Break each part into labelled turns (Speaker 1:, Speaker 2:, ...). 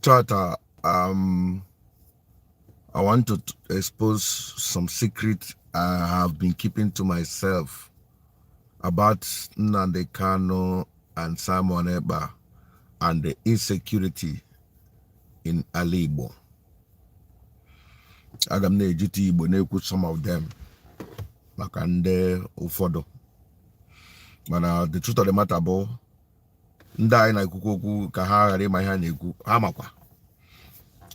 Speaker 1: Tata, I want to expose some secret I have been keeping to myself about Nnamdi Kanu and Simon Ekpa and the insecurity in Alibo. Aga m na-ejite Igbo na-ekwu some of them maka ndị ụfọdụ. Mana the truth of the matter bụ ndị anyị na-ekwukwu okwu ka ha ghara ịma ihe a na-ekwu ha makwa.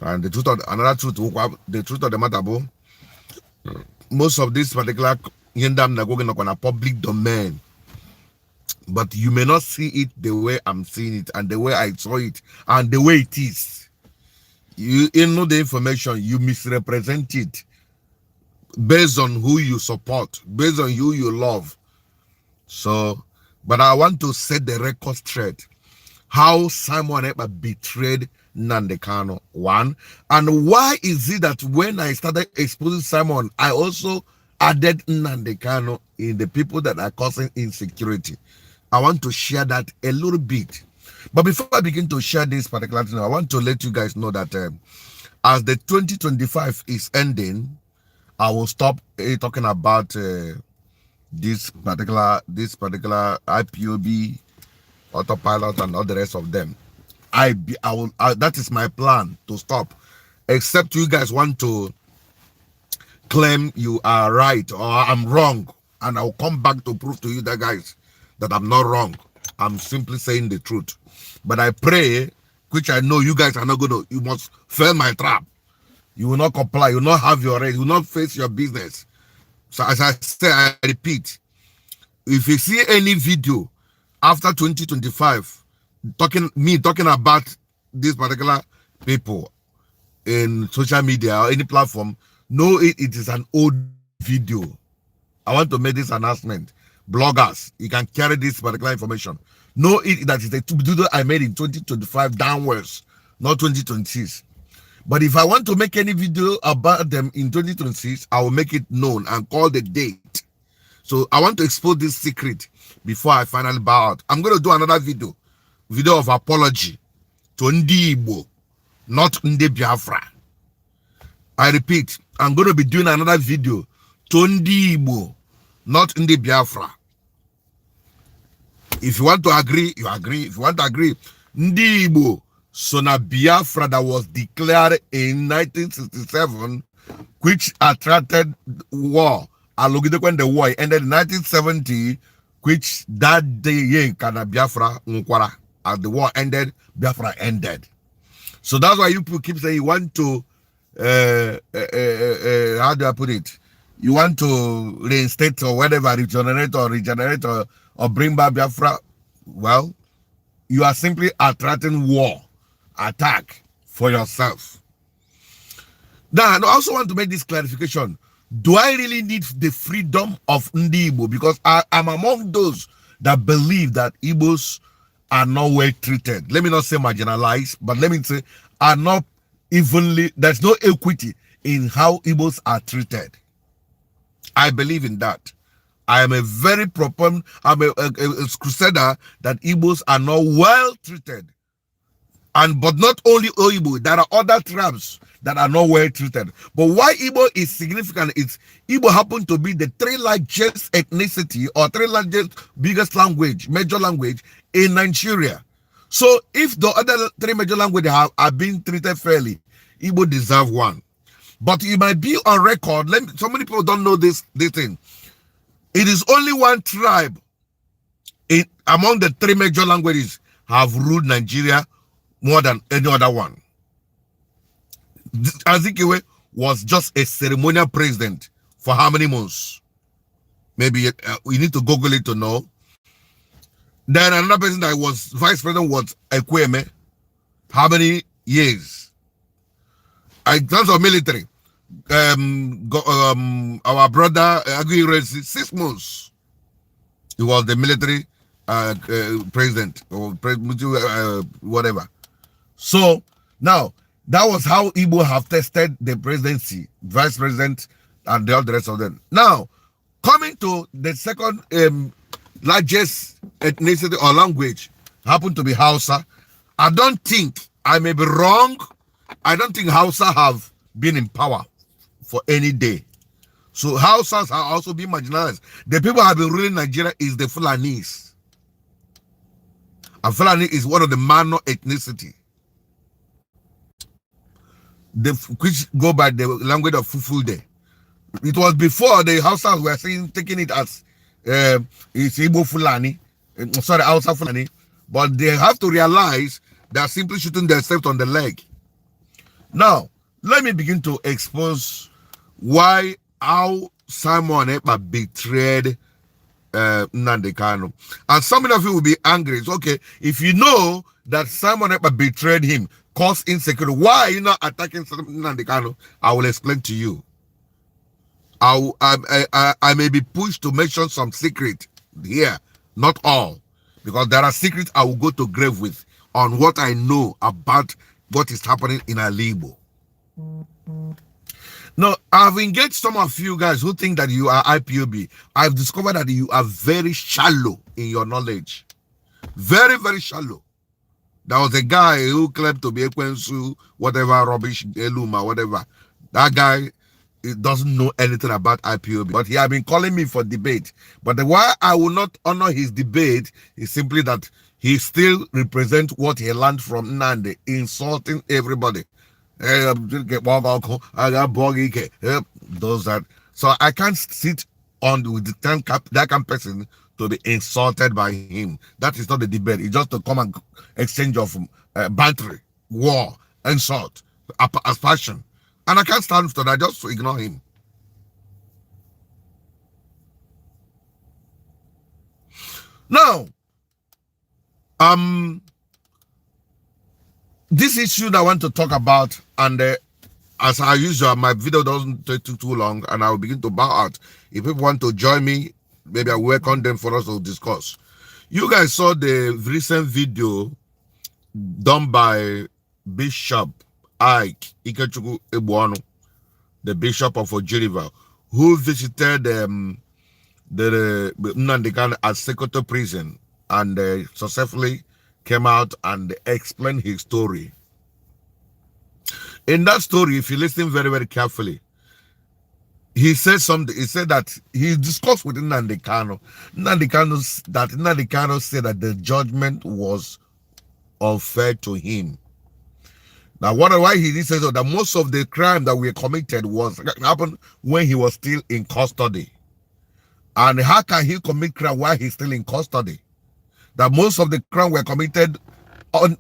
Speaker 1: And the truth of the matter bụ most of this particular Yendam Nagogan on a public domain, but you may not see it the way I'm seeing it and the way I saw it and the way it is. You know the information, you misrepresent it based on who you support, based on who you love. So, but I want to set the record straight. How Simon Ekpa betrayed Nnamdi Kanu, one, and why is it that when I started exposing Simon, I also added Nnamdi Kanu in the people that are causing insecurity. I want to share that a little bit. But before I begin to share this particular thing, I want to let you guys know that as the 2025 is ending, I will stop talking about this particular IPOB, autopilot, and all the rest of them. That is my plan to stop. Except you guys want to claim you are right or I'm wrong, and I'll come back to prove to you that guys that I'm not wrong. I'm simply saying the truth. But I pray, which I know you guys are not going to, you must fail my trap. You will not comply, you will not have your right, you will not face your business. So as I say, I repeat, if you see any video after 2025 talking about this particular people in social media or any platform, know it is an old video. I want to make this announcement. Bloggers, you can carry this particular information. Know it that is a video I made in 2025 downwards, not 2026. But if I want to make any video about them in 2026, I will make it known and call the date. So I want to expose this secret before I finally bow out. I'm going to do another video of apology to Ndi Igbo, not Ndi Biafra. I repeat, I'm going to be doing another video to Ndi Igbo, not Ndi Biafra. If you want to agree, you agree. If you want to agree, Ndi Igbo, so na Biafra that was declared in 1967, which attracted war. When the war ended in 1970, which that day, Kana Biafra Nkwara. As the war ended, Biafra ended. So that's why you people keep saying you want to, how do I put it? You want to reinstate or whatever, regenerate or bring back Biafra. Well, you are simply attracting war, attack for yourself. Now, I also want to make this clarification. Do I really need the freedom of Ndi Igbo? Because I'm among those that believe that Igbos are not well treated. Let me not say marginalized, but let me say are not evenly, there's no equity in how Igbos are treated. I believe in that. I am a very proponent, I'm a crusader that Igbos are not well treated. But not only Igbo, there are other tribes that are not well treated. But why Igbo is significant is Igbo happen to be the three largest ethnicity or three largest biggest language, major language in Nigeria. So if the other three major languages are being treated fairly, Igbo deserve one. But it might be on record. So many people don't know this thing. It is only one tribe among the three major languages have ruled Nigeria more than any other one. Azikiwe was just a ceremonial president for how many months? Maybe we need to Google it to know. Then another person that was vice president was Ekweme. How many years? In terms of military, our brother Aguirre, 6 months. He was the military president or whatever. So now that was how Igbo have tested the presidency, vice president, and all the rest of them. Now, coming to the second largest ethnicity or language, happen to be Hausa. I don't think I may be wrong. I don't think Hausa have been in power for any day. So Hausas are also being marginalized. The people who have been ruling Nigeria is the Fulanis. And Fulani is one of the minor ethnicity. Which go by the language of Fufude. It was before the Hausas were taking it as it's Igbo Fulani. Sorry, Hausa Fulani. But they have to realize they are simply shooting themselves on the leg. Now, let me begin to expose how Simon Ekpa betrayed Nnamdi Kanu. And some of you will be angry. It's okay. If you know that Simon Ekpa betrayed him, caused insecurity, why are you not attacking Nnamdi Kanu? I will explain to you. I may be pushed to mention some secret here, not all. Because there are secrets I will go to grave with on what I know about what is happening in Alibo. Now, I've engaged some of you guys who think that you are IPOB. I've discovered that you are very shallow in your knowledge. Very, very shallow. There was a guy who claimed to be Ekwensu, whatever, rubbish, Eluma, whatever. That guy doesn't know anything about IPOB. But he had been calling me for debate. But why I will not honor his debate is simply that he still represents what he learned from Nnamdi, insulting everybody. Those that. So I can't sit on with the that kind of person to be insulted by him. That is not the debate. It's just to come and exchange of banter, war, insult, aspersion. And I can't stand for that, just to ignore him. Now, this issue that I want to talk about, and as I usual, my video doesn't take too long, and I will begin to bow out. If people want to join me, maybe I will welcome them for us to discuss. You guys saw the recent video done by Bishop Ike Ikechukwu Ebuonu, the Bishop of Ojiriva, who visited the Nnamdi Kanu at Sokoto prison and successfully came out and explained his story. In that story, if you listen very, very carefully, he said something. He said that he discussed with Nnamdi Kanu. Nnamdi Kanu said that the judgment was unfair to him. Now, why he did say so? That most of the crime that we committed happened when he was still in custody. And how can he commit crime while he's still in custody? That most of the crime were committed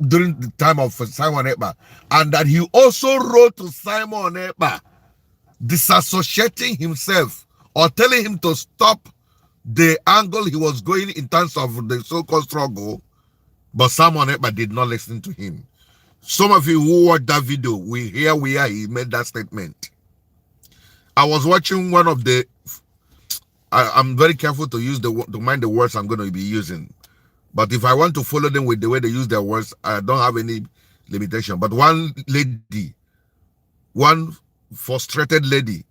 Speaker 1: during the time of Simon Ekpa. And that he also wrote to Simon Ekpa disassociating himself or telling him to stop the angle he was going in terms of the so-called struggle. But Simon Ekpa did not listen to him. Some of you who watched that video, he made that statement. I was watching one of the, I'm very careful to mind the words I'm going to be using. But if I want to follow them with the way they use their words, I don't have any limitation. But one frustrated lady,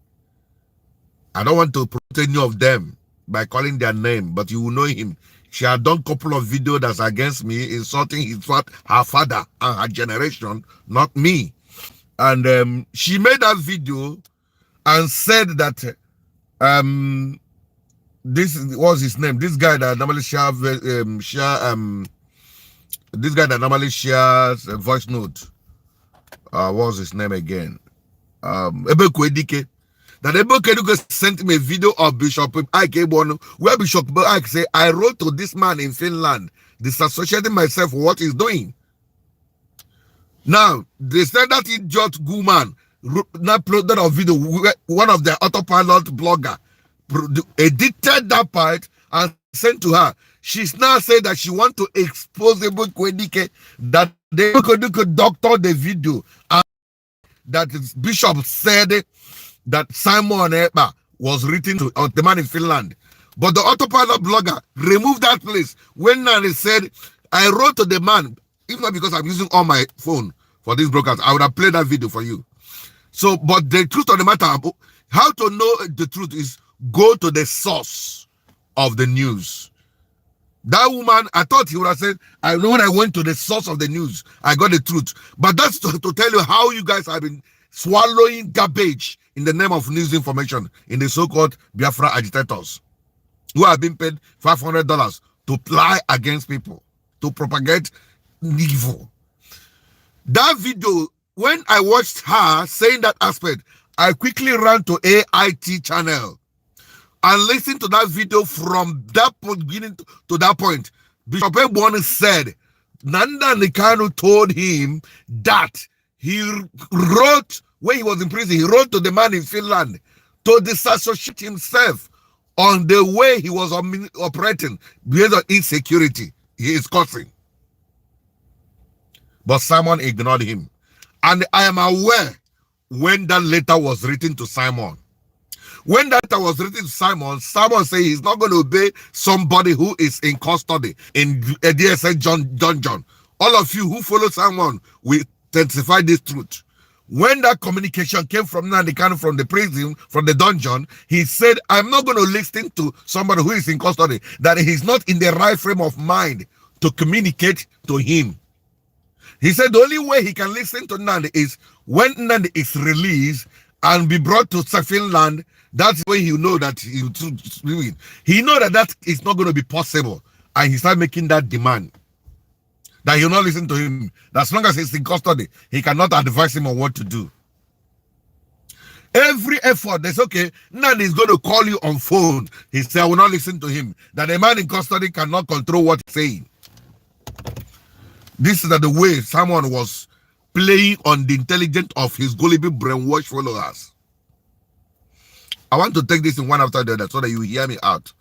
Speaker 1: I don't want to promote any of them by calling their name, but you will know him. She had done a couple of videos that's against me, insulting her father and her generation, not me. And she made that video and said that this was his name. This guy that normally shares a voice note. What was his name again? Ebekwedike. That Ebekwedike sent me a video of Bishop Ike Ebuonu, where Bishop Ike said, I wrote to this man in Finland, disassociating myself with what he's doing. Now, they said that idiot Guman uploaded a video, one of the autopilot blogger edited that part and sent to her. She's now said that she wants to expose Ebekwedike, that the Ebekwedike doctored the video, and that Bishop said that Simon Ekpa was written to the man in Finland. But the autopilot blogger removed that place when Nani said, I wrote to the man, if not because I'm using all my phone for this broadcast, I would have played that video for you. So, but the truth of the matter, how to know the truth is go to the source of the news. That woman, I thought he would have said, I know when I went to the source of the news, I got the truth. But that's to tell you how you guys have been swallowing garbage in the name of news information in the so-called Biafra agitators who have been paid $500 to lie against people, to propagate evil. That video, when I watched her saying that aspect, I quickly ran to AIT channel and listened to that video from that beginning to that point. Bishop Ebon said Nnamdi Kanu told him that he wrote, when he was in prison, he wrote to the man in Finland to disassociate himself on the way he was operating based on insecurity he is causing. But Simon ignored him. And I am aware when that letter was written to Simon. When that letter was written to Simon, Simon said he's not going to obey somebody who is in custody in a DSS dungeon. All of you who follow Simon will testify this truth. When that communication came from Nnamdi Kanu from the prison, from the dungeon, he said, I'm not going to listen to somebody who is in custody, that he's not in the right frame of mind to communicate to him. He said the only way he can listen to Nnamdi is when Nnamdi is released and be brought to Finland. That's when he know that he know that is not going to be possible, and he started making that demand that he'll not listen to him. That as long as he's in custody, he cannot advise him on what to do. Every effort, they say, okay, Nnamdi is going to call you on phone. He said, I will not listen to him. That a man in custody cannot control what he's saying. This is the way someone was playing on the intelligence of his gullible brainwashed followers. I want to take this in one after the other so that you hear me out.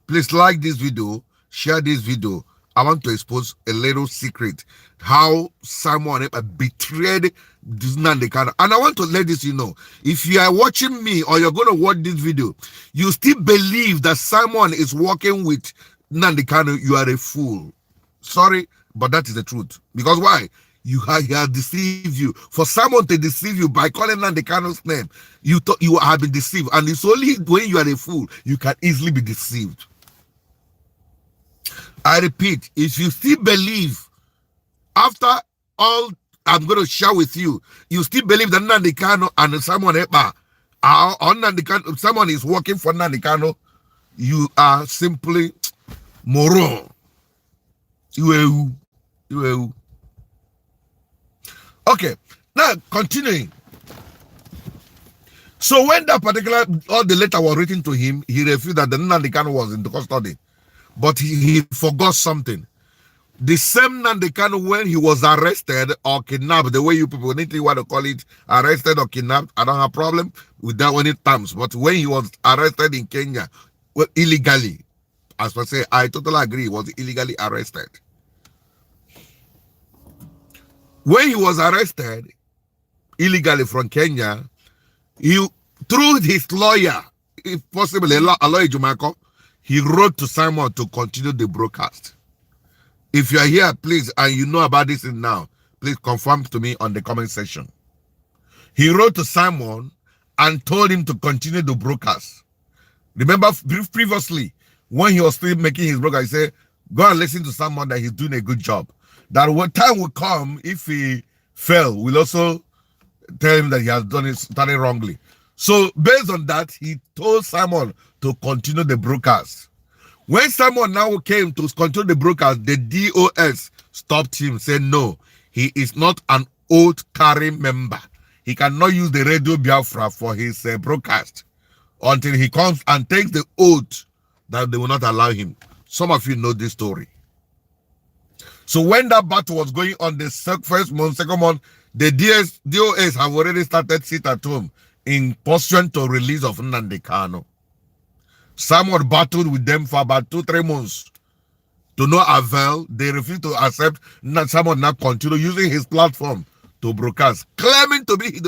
Speaker 1: Please like this video, share this video. I want to expose a little secret, how Simon Ekpa betrayed Nnamdi Kanu. And I want to let this you know, if you are watching me or you're going to watch this video, you still believe that Simon is working with Nnamdi Kanu, you are a fool. Sorry, but that is the truth. Because why? He has deceived you. For someone to deceive you by calling Nnamdi Kanu's name, you have been deceived. And it's only when you are a fool, you can easily be deceived. I repeat, if you still believe, after all I'm going to share with you, you still believe that Nnamdi Kanu and Simon Ekpa are on Nnamdi Kanu, someone is working for Nnamdi Kanu, you are simply moron. Okay, now continuing. So when that particular, all the letter was written to him, he refused that the Nnamdi Kanu was in the custody. But he forgot something. The same Nnamdi Kanu, when he was arrested or kidnapped, the way you people need to want to call it, arrested or kidnapped, I don't have a problem with that any terms. But when he was arrested in Kenya, well, illegally, as I say, I totally agree, he was illegally arrested. When he was arrested illegally from Kenya, he, through his lawyer, if possible, a lawyer Jumako, he wrote to Simon to continue the broadcast. If you are here, please, and you know about this now, please confirm to me on the comment section. He wrote to Simon and told him to continue the broadcast. Remember previously, when he was still making his broadcast, he said, go and listen to someone that he's doing a good job. That when time will come, if he fail, we'll also tell him that he has done it, started wrongly. So based on that, he told Simon to continue the broadcast. When Simon now came to continue the broadcast, the DOS stopped him, said no, he is not an oath-carrying member. He cannot use the Radio Biafra for his broadcast until he comes and takes the oath that they will not allow him. Some of you know this story. So when that battle was going on the first month, second month, the DOS have already started sit at home in pursuant to release of Nnamdi Kanu. Simon battled with them for about 2-3 months. To no avail, they refused to accept Simon not continue using his platform to broadcast, claiming to be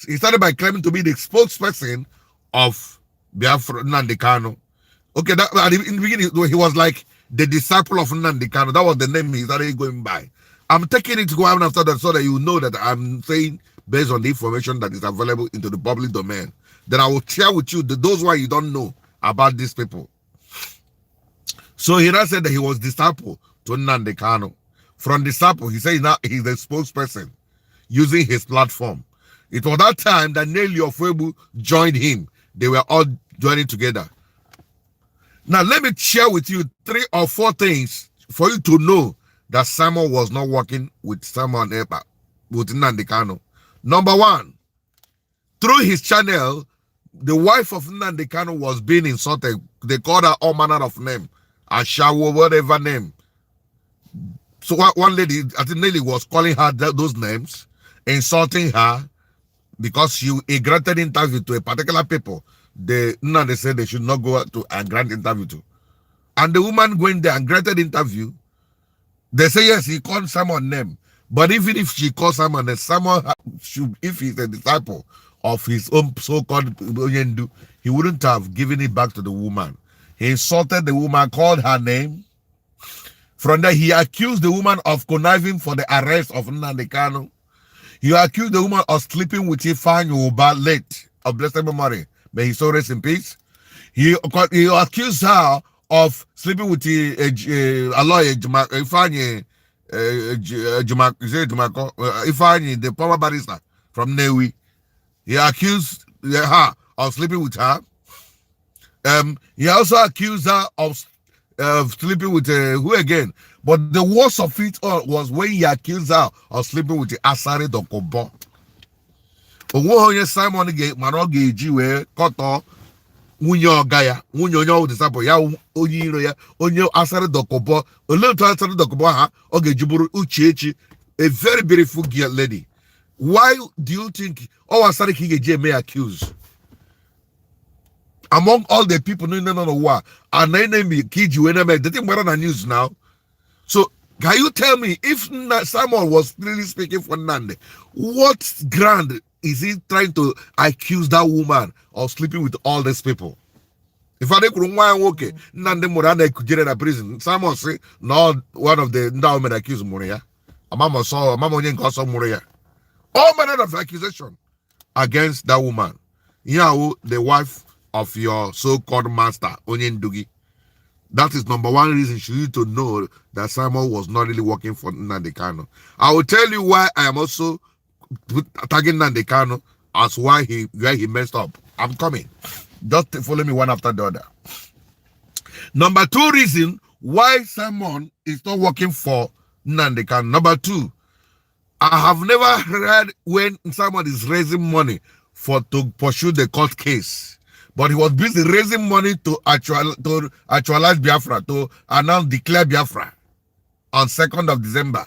Speaker 1: he started by claiming to be the spokesperson of Biafra Nnamdi Kanu. Okay, that in the beginning he was like the disciple of Nnamdi Kanu. That was the name he started going by. I'm taking it to go on after that so that you know that I'm saying based on the information that is available into the public domain. Then I will share with you those why you don't know about these people. So he now said that he was disciple to Nnamdi Kanu. From disciple, he said now he's the spokesperson using his platform. It was that time that Nelly Ofebu joined him. They were all joining together. Now, let me share with you 3 or 4 things for you to know that Simon was not working with Simon Ekpa, with Nnamdi Kanu. Number 1, through his channel, the wife of Nnamdi Kanu was being insulted. They called her all manner of name, Ashawo, whatever name. So one lady, I think Nelly, was calling her those names, insulting her, because she granted interview to a particular people. They said they should not go to and grant interview to. And the woman went there and granted interview. They say yes, he called Simon name. But even if she calls Simon, then Simon should, if he's a disciple of his own so-called Oyendu, he wouldn't have given it back to the woman. He insulted the woman, called her name. From there, he accused the woman of conniving for the arrest of Nnamdi Kanu. He accused the woman of sleeping with Ifeanyi Uba, late of blessed memory. May his soul rest in peace. He accused her of sleeping with a lawyer, Ifeanyi, Ifeanyi, the former barrister from Newi. He accused her of sleeping with her. He also accused her of sleeping with who again? But the worst of it all was when he accused her of sleeping with Asare Dokobo. Simon Manogeji were cut Munyo Gaya, Munyo disciple, ya Onyiro ya, Onyo Asare Dokobo, a little Asare Dokobo, Ogejuburu Uchechi, a very beautiful girl lady. Why do you think Asare Kigeje may accuse? Among all the people no what and enemy Kiji when they think we're on the news now. So can you tell me if Simon was really speaking for Nnamdi, what ground is he trying to accuse that woman of sleeping with all these people? If I could okay, Nnamdi Murana could get in a prison. Simon say no, one of the women accused Muria. Mama saw Mama Muria. All manner of accusation against that woman. The wife of your so-called master, Onyendugi. That is number 1 reason you need to know that Simon was not really working for Nnamdi Kanu. I will tell you why I am also tagging Nnamdi Kanu as where he messed up. I'm coming. Just follow me one after the other. Number 2 reason why Simon is not working for Nnamdi Kanu. Number 2, I have never heard when Simon is raising money to pursue the court case. But he was busy raising money to actualize Biafra, to declare Biafra on 2nd of December.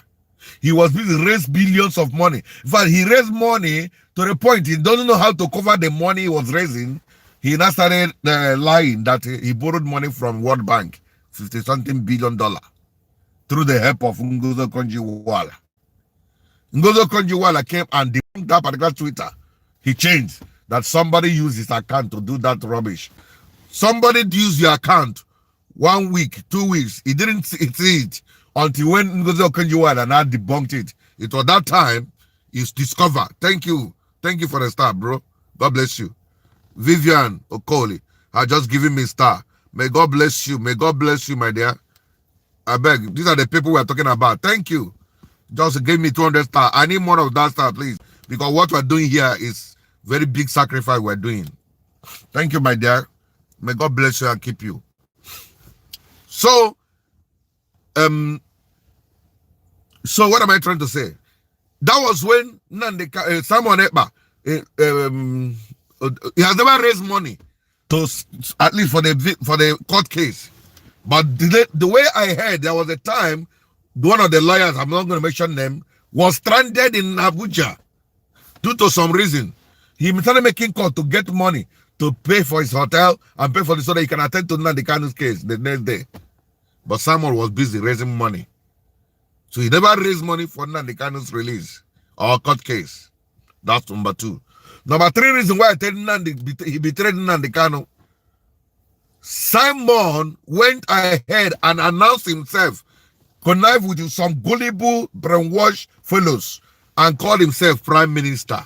Speaker 1: He was busy raising billions of money. In fact, he raised money to the point he doesn't know how to cover the money he was raising. He now started lying that he borrowed money from World Bank, $50-something billion, through the help of Ngozo Konji-Iweala. Ngozo Konji-Iweala came and debunked that particular Twitter. He changed that somebody used his account to do that rubbish. Somebody used your account 1 week, 2 weeks. He didn't see it until when Ngozi Okonjo-Iweala now debunked it. It was that time it's discovered. Thank you. Thank you for the star, bro. God bless you. Vivian Okoli has just given me a star. May God bless you. May God bless you, my dear. I beg. These are the people we are talking about. Thank you. Just give me 200 stars. I need more of that star, please. Because what we're doing here is very big sacrifice we're doing. Thank you, my dear. May God bless you and keep you. So what am I trying to say? That was when Simon Ekpa, he has never raised money to, at least for the court case. But the way I heard, there was a time one of the lawyers, I'm not going to mention them, was stranded in Abuja due to some reason. He started making calls to get money to pay for his hotel and pay for this so that he can attend to Nnamdi Kanu's case the next day. But Simon was busy raising money. So he never raised money for Nnamdi Kanu's release or court case. That's number 2. Number 3 reason why I tell he betrayed Nnamdi Kanu. Simon went ahead and announced himself, connived with some gullible, brainwashed fellows, and called himself Prime Minister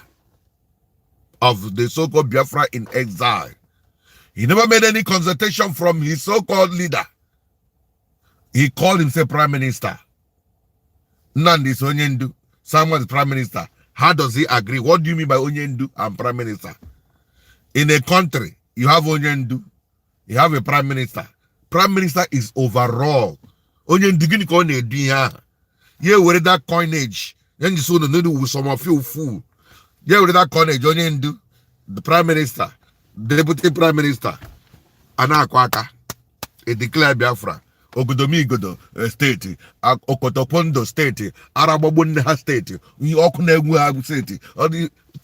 Speaker 1: of the so-called Biafra in exile. He never made any consultation from his so-called leader. He called himself prime minister. Nnamdi is Onyendu. Someone is prime minister. How does he agree? What do you mean by Onyendu and prime minister? In a country, you have Onyendu, you have a prime minister. Prime minister is overall. Onyendu gini ko ne dunya. Ye were that coinage. Then you saw the new with some of you fool. Ye were that coinage. Onyendu, the prime minister, the deputy prime minister, Anakwaka, a declared Biafra. Ogodomigodo state, Okotopondo state, Arababunha state, Okunegu state,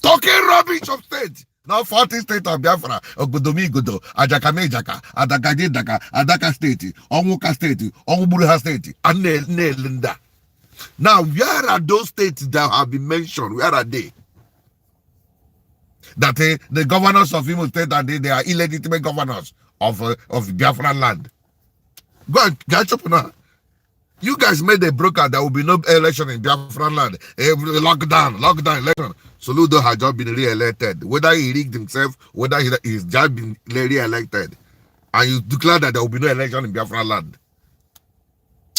Speaker 1: talking rubbish of state. Now 40 state of Biafra, Ogodomigodo, Ajakamejaka, Adakajidaka, Adaka state, Omuka state, Omuburuha state, and Nelinda. Now, where are those states that have been mentioned? Where are they? That the governors of Imo State, they are illegitimate governors of Biafran land. Go and catch up now. You guys made a broker there will be no election in Biafran land. Lockdown election. Soludo has just been re-elected. Whether he rigged himself, whether he's just been re-elected. And you declare that there will be no election in Biafran land.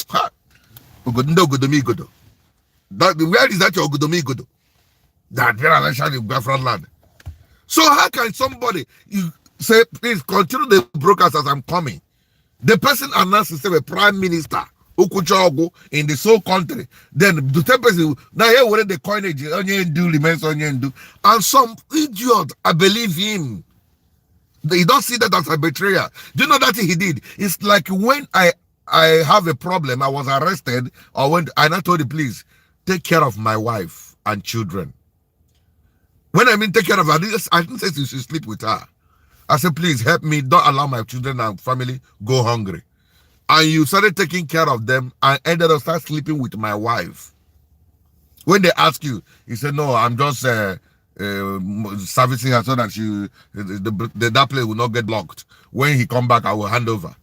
Speaker 1: Ha! Where is that your Ogodomigodo? That there election in Biafran land. So how can somebody you say, please continue the broadcast as I'm coming? The person announced himself a prime minister Ukuchogo in the whole country. Then the person now here where the coinage Onyendu remains Onyendu. And some idiot, I believe him. They don't see that as a betrayal. Do you know that he did? It's like when I have a problem, I was arrested, or when I told the police, take care of my wife and children. When I mean take care of her, I didn't say you should sleep with her. I said, please help me, don't allow my children and family go hungry. And you started taking care of them and ended up start sleeping with my wife. When they ask you, you say, no, I'm just servicing her so that that place will not get blocked. When he come back, I will hand over.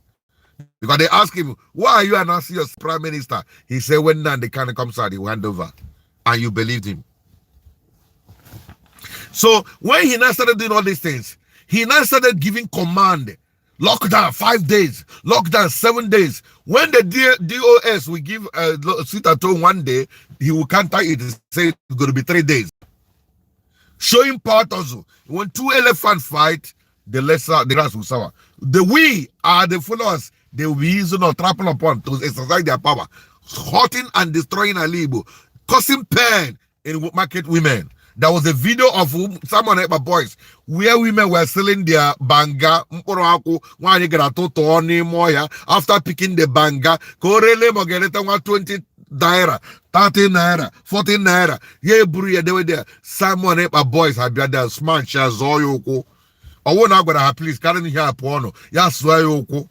Speaker 1: Because they ask him, why are you announcing your prime minister? He said, when Nnamdi Kanu comes out, he will hand over. And you believed him. So when he now started doing all these things, he now started giving command. Lockdown 5 days, lockdown 7 days. When the DOS will give a sit at home 1 day, he will counter it and say it's going to be 3 days. Showing part also. When two elephants fight, the rest will suffer. We are the followers. They will be using or trample upon to exercise their power, hurting and destroying Alibo, causing pain in market women. There was a video of Simon Ekpa boys where women were selling their banga after picking the banga. 20 naira, 30 naira, 14 naira. Yeah, they were there. Simon Ekpa boys had been there. Smart shares Zoyoko. I won't have got please carry here a porno. Yes, Zoyoko.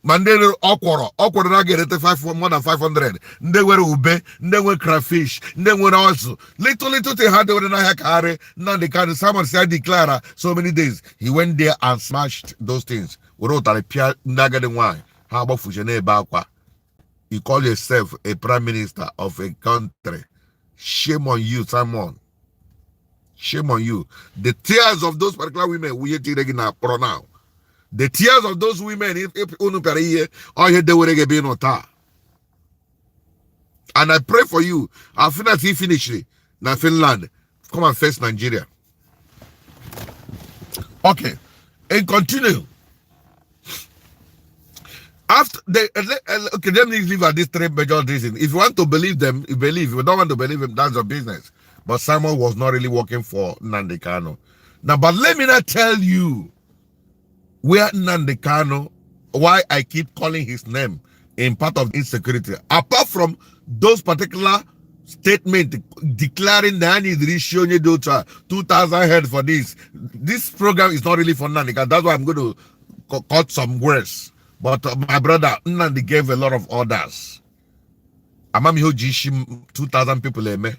Speaker 1: Mandela okoro na get more than 500. They were ube, they were crayfish, they were also little they had over na carry. Now they can someone said declare so many days. He went there and smashed those things. We wrote a pia nagade wine. How about Fujene Bakwa? You call yourself a prime minister of a country. Shame on you, Simon. Shame on you. The tears of those particular women we hear now. The tears of those women, if and I pray for you. As soon as he finishes, now Finland, come and face Nigeria. Okay, and continue. After okay, let me leave at these three major reasons. If you want to believe them, you believe. If you don't want to believe them, that's your business. But Simon was not really working for Nnamdi Kanu. Now, but let me not tell you where Nnamdi Kanu, why I keep calling his name in part of insecurity. Apart from those particular statements declaring that he is 2,000 head for this. This program is not really for Nnamdi Kanu. That's why I'm going to cut some words. But my brother Nnamdi gave a lot of orders. Amam Hojishi 2,000 people eme.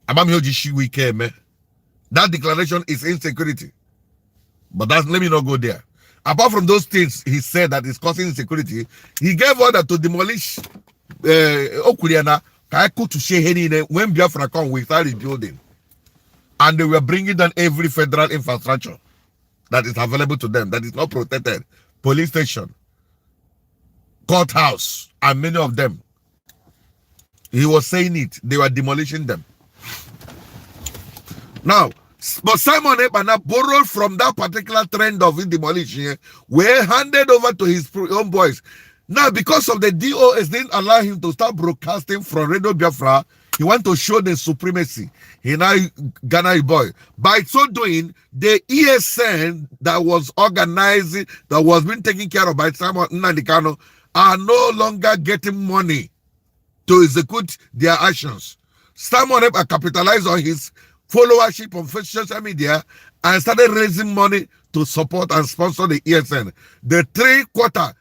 Speaker 1: Amam Hojishi wike eme. That declaration is insecurity. But let me not go there. Apart from those things he said that is causing insecurity, he gave order to demolish Okuriana Kaiku to Sheheni when Biafra come we started building. And they were bringing down every federal infrastructure that is available to them, that is not protected. Police station, courthouse, and many of them. He was saying it. They were demolishing them. Now, but Simon Ekpa now borrowed from that particular trend of demolition, were handed over to his own boys. Now, because of the DOS didn't allow him to start broadcasting from Radio Biafra, he wanted to show the supremacy. He now Ghana boy. By so doing, the ESN that was organizing, that was being taken care of by Simon Nnamdi Kanu, are no longer getting money to execute their actions. Simon Ekpa capitalized on his followership on social media and started raising money to support and sponsor the ESN. The 3/4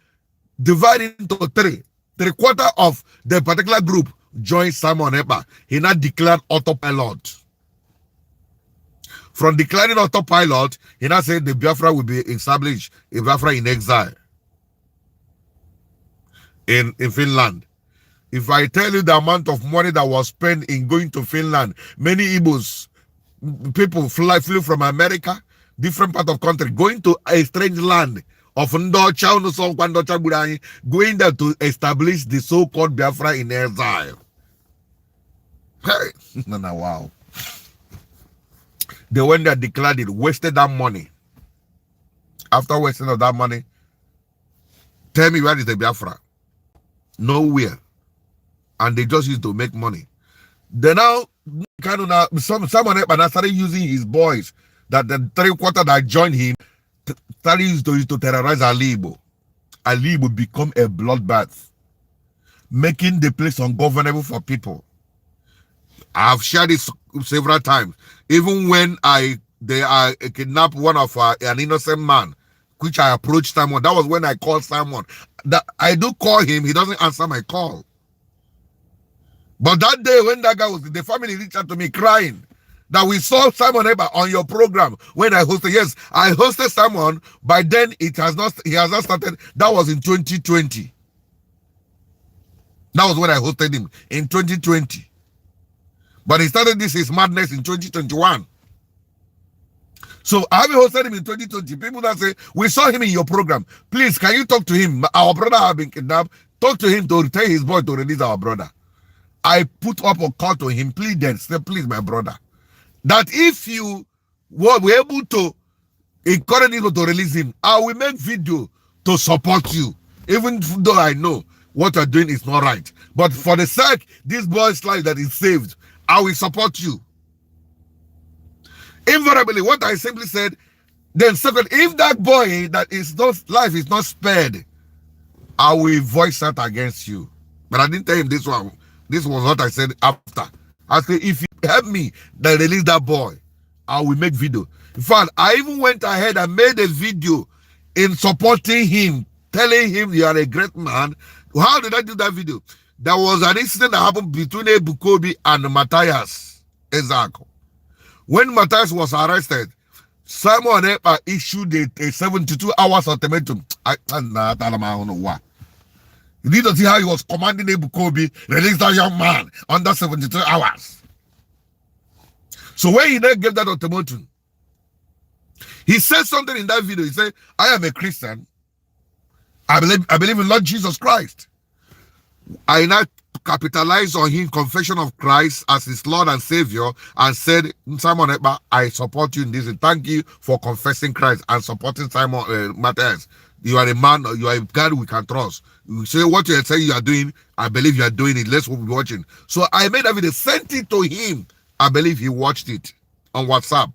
Speaker 1: divided into three-quarter of the particular group joined Simon Ekpa. He now declared autopilot. From declaring autopilot, he now said the Biafra will be established, a Biafra in exile in Finland. If I tell you the amount of money that was spent in going to Finland, many Igbos, people flew from America, different part of country, going to a strange land of Ndocha, going there to establish the so-called Biafra in exile. Hey, no, wow. They went there, declared it, wasted that money. After wasting all that money, tell me where is the Biafra? Nowhere. And they just used to make money. Then now, someone started using his boys, that the 3/4 that joined him, started used to terrorize Ali Igbo. Ali Igbo become a bloodbath, making the place ungovernable for people. I've shared this several times. Even when they kidnapped one of an innocent man, which I approached Simon. That was when I called Simon. That I do call him, he doesn't answer my call. But that day when that guy was, the family reached out to me crying that we saw Simon Ekpa on your program when I hosted. Yes, I hosted Simon. By then he has not started. That was in 2020. That was when I hosted him in 2020. But he started his madness in 2021. So I haven't hosted him in 2020. People that say, we saw him in your program. Please, can you talk to him? Our brother has been kidnapped. Talk to him to tell his boy to release our brother. I put up a call to him, pleaded, say, please, my brother, that if you were able to encourage people to release him, I will make video to support you, even though I know what you're doing is not right. But for the sake this boy's life that is saved, I will support you. Invariably, what I simply said, then second, if that boy that is not life is not spared, I will voice that against you. But I didn't tell him this one. This was what I said after. I said, if you help me, then release that boy, I will make video. In fact, I even went ahead and made a video in supporting him, telling him you are a great man. How did I do that video? There was an incident that happened between Ebukobi and Matthias Ezako. When Matthias was arrested, Simon Ekpa issued a 72 hours ultimatum. I don't know why. You need to see how he was commanding Ebukobi, release that young man under 72 hours. So when he then gave that ultimatum, he said something in that video. He said, I am a Christian. I believe in Lord Jesus Christ. I now capitalized on his confession of Christ as his Lord and Savior and said, Simon Ekpa, I support you in this. Thank you for confessing Christ and supporting Simon Matthias. You are a man, you are a God we can trust. You say what you are saying you are doing, I believe you are doing it. Let's be watching. So I made a video, sent it to him. I believe he watched it on WhatsApp.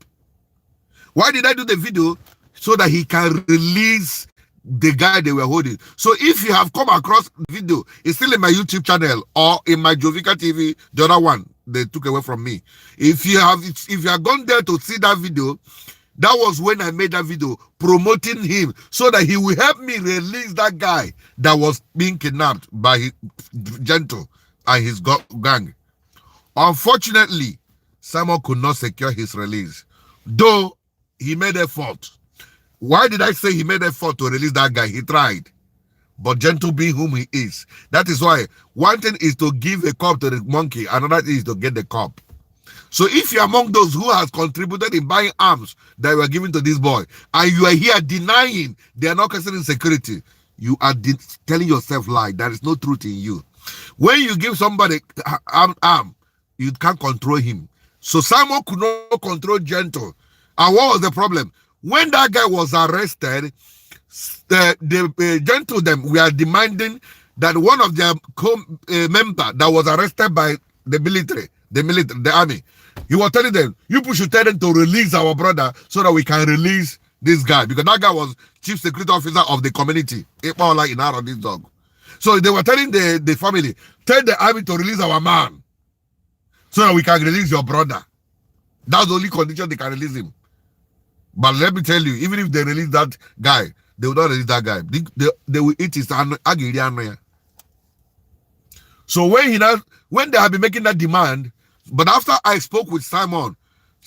Speaker 1: Why did I do the video? So that he can release the guy they were holding. So if you have come across the video, it's still in my YouTube channel or in my Jovika TV, the other one they took away from me. If you have gone there to see that video, that was when I made that video promoting him so that he will help me release that guy that was being kidnapped by his Gentle and his gang. Unfortunately, Simon could not secure his release, though he made effort. Why did I say he made effort to release that guy? He tried. But Gentle being whom he is. That is why one thing is to give a cup to the monkey, another thing is to get the cup. So if you're among those who has contributed in buying arms that were given to this boy, and you are here denying they are not considering security, you are telling yourself lie. There is no truth in you. When you give somebody arm, you can't control him. So Simon could not control Gentle. And what was the problem? When that guy was arrested, the Gentle them were demanding that one of their member that was arrested by the army, he was telling them, you people should tell them to release our brother so that we can release this guy, because that guy was chief security officer of the community. So they were telling the family, tell the army to release our man so that we can release your brother. That's the only condition they can release him. But let me tell you, even if they release that guy, they will not release that guy. They will eat his agiri. So when they have been making that demand, but after I spoke with Simon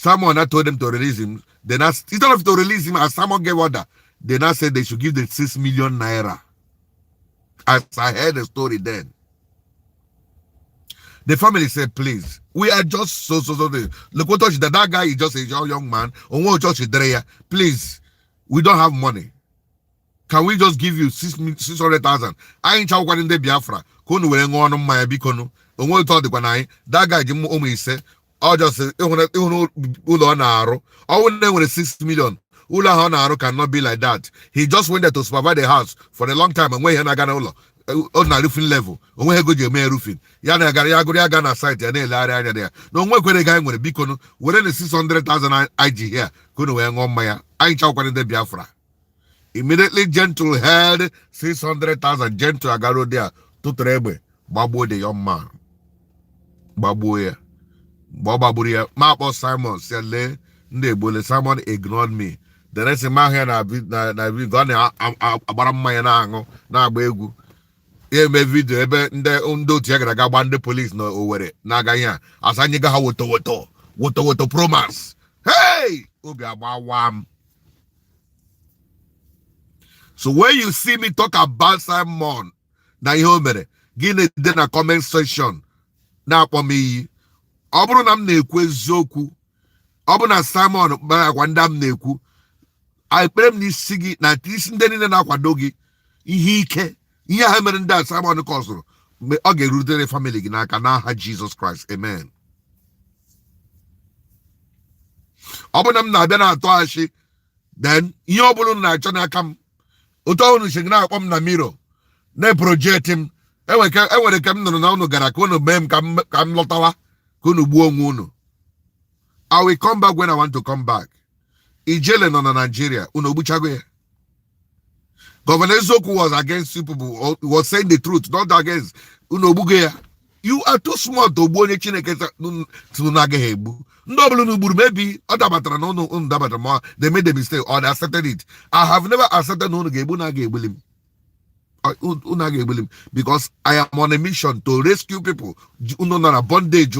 Speaker 1: I told them to release him. Then instead of to release him, as Simon gave order, they now said they should give the 6 million naira. As I heard the story then, the family said, please, we are just so. Look what that guy is just a young man. Please, we don't have money. Can we just give you 600,000? I ain't talking in the Biafra. That guy said, I'll just say, I 6 million. Ula Honaro cannot be like that. He just went there to supervise the house for a long time, and when he gana on a roofing level, and when he go to your roofing, Yana Gana site, and there. No one could a guy with a beacon, within the 600,000 IG here, couldn't wear on my I ain't talking in the Biafra. Immediately, Gentle had 600,000 Gentle Agaro there to Trebe, Babu the young man. Babuya. Bobaburia, Mapo Simon said, Simon ignored me. The next man here na gone about my ango na begu. Here me video nde undo tiaga ga bande police no owere na ga ya asanye ga woto promise. Hey, obi agbawam. So when you see me talk about Simon, na ihe mere, gini dey na comment section na akpọ me. Ọ bụrụ na m na-ekwu eziokwu, ọ bụ na Simon gbara ndị m na-ekwu, ekpere m n'isi gị na isi ndị niile na-akwado gị ihe ike, ihe ha mere ndị a Simon kọsụrụ, ọ ga-erutere family gị n'aka n'aha Jesus Christ, amen. Ọ bụ na m na-abịa na-atọ achị, then ihe ọ bụla na-achọ n'aka m, otu ọhụrụ si gị na-akpọ m na miro na-eprojekt m, enwere ka m nụrụ na unu gara ka unu mee m ka m lọtawa. I will come back when I want to come back. Ijele no na Nigeria. Governor Zoku was against you people, was saying the truth, not against. You are too smart to go to maybe they made the mistake or they accepted it. I have never accepted no because I am on a mission to rescue people. Bondage.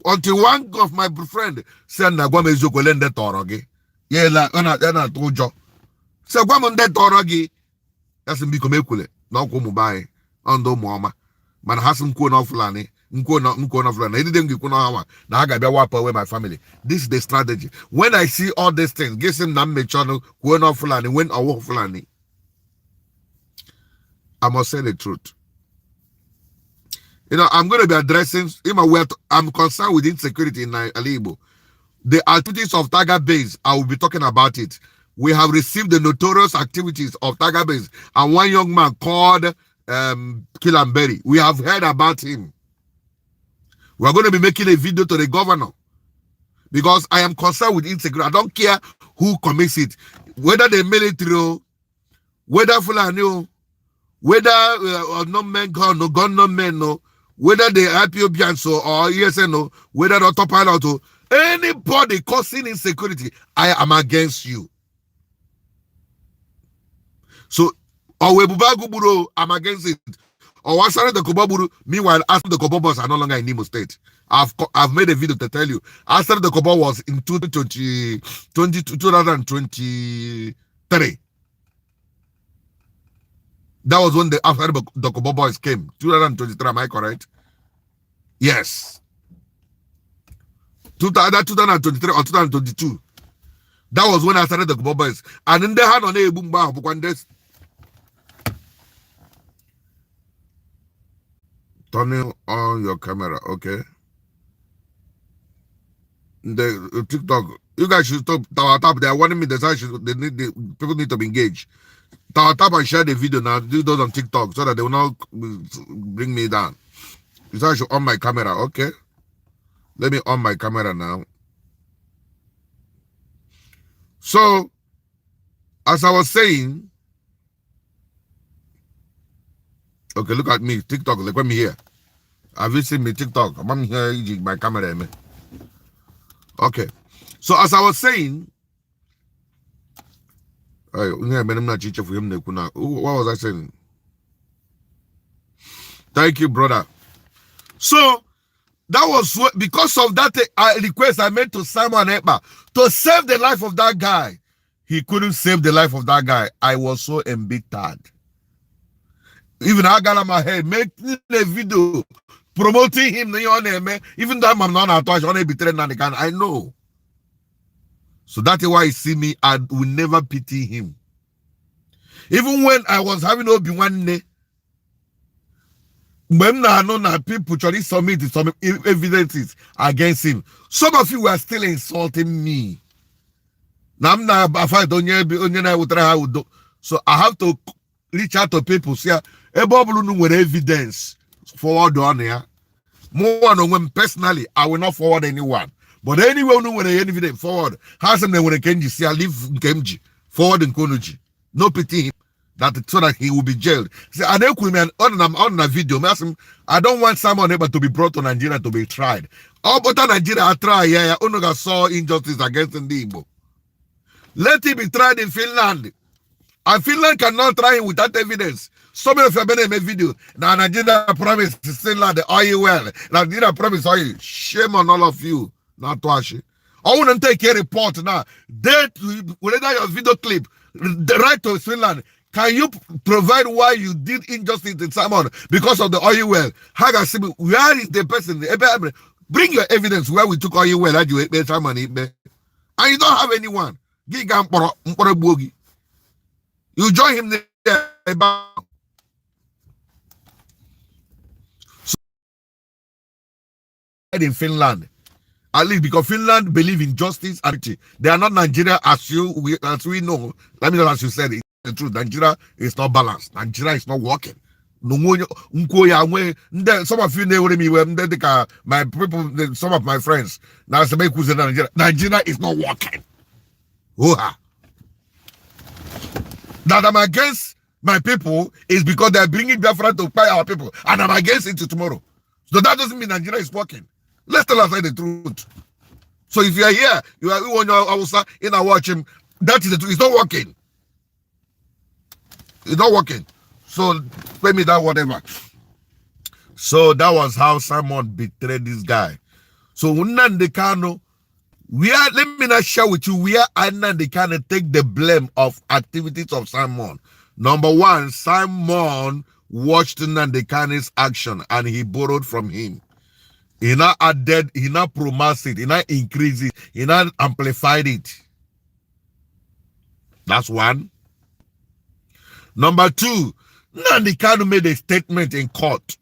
Speaker 1: Until one of my friend said, my family. This is the strategy. When I see all these things, guess him channel when I must say the truth. You know, I'm going to be addressing I'm concerned with insecurity in Alibo. The activities of Tiger Base, I will be talking about it. We have received the notorious activities of Tiger Base and one young man called Kilamberry. We have heard about him. We are going to be making a video to the governor because I am concerned with insecurity. I don't care who commits it, whether the military, whether Fulani, whether non-men gun, no gun non-men, no, whether the IPOBians or ESN, whether the autopilot, anybody causing insecurity, I am against you. So, I'm against it. Or Asara the Kobaburu, meanwhile, after the Kobabos are no longer in Imo State. I've made a video to tell you. After the Kobo was in 2023. That was when after the Kobo boys came. 2023, am I correct? Yes. 2023 or 2022. That was when I started the boys. And in the hand on a boom bar, turning on your camera, okay? The TikTok, you guys should stop tap. They are warning me the people need to be engaged. Tap and share the video now. Do those on TikTok so that they will not bring me down. So I should on my camera, okay? Let me on my camera now. So, as I was saying, okay, look at me, TikTok, look at me here. Have you seen me TikTok? I'm here using my camera, man. Okay, so as I was saying, what was I saying? Thank you, brother. So, that was what, because of that request I made to Simon Ekpa to save the life of that guy. He couldn't save the life of that guy. I was so embittered. Even I got on my head, making a video promoting him, even though I'm not attached, I know. So that is why you see me, I will never pity him. Even when I was having Obi-Wan, when I know that people try to submit some evidences against him, some of you were still insulting me. So I have to reach out to people, say, with evidence forward on here. More than personally, I will not forward anyone. But anyone when any evidence forward, has them when Kenji see I leave Kenji forward in Konuji. No pity him. That so that he will be jailed. See, I don't on a video. I don't want someone ever to be brought to Nigeria to be tried. All but Nigeria try, yeah, Onoga saw injustice against Ndimbo. Let him be tried in Finland. And Finland cannot try him without evidence. Some of you have been in a video. Now Nigeria promised Finland the oil well. Nigeria promised oil. Shame on all of you. Not Twashi. I want to take a report now. Whether your video clip, the right to Finland. Can you provide why you did injustice to someone because of the oil well? Where is the person? Bring your evidence where we took oil well. And you don't have anyone. You join him there. So, in Finland, at least because Finland believe in justice and equity. They are not Nigeria as we know. Let me know as you said it. The truth, Nigeria is not balanced. Nigeria is not working. Some of you know me. My people, some of my friends. Now, Nigeria is not working. That I'm against my people is because they're bringing Biafra to buy our people, and I'm against it tomorrow. So that doesn't mean Nigeria is working. Let's tell ourselves the truth. So if you are here, you are in a watching. That is the truth. It's not working. It's not working. So pay me that whatever. So that was how Simon betrayed this guy. So Nnamdi Kanu, let me not share with you where Nnamdi Kanu take the blame of activities of Simon. Number one, Simon watched Nnamdi Kanu's action and he borrowed from him. He now added, he now promoted it, he now increased it, he now amplified it. That's one. Number two, Nnamdi Kanu made a statement in court.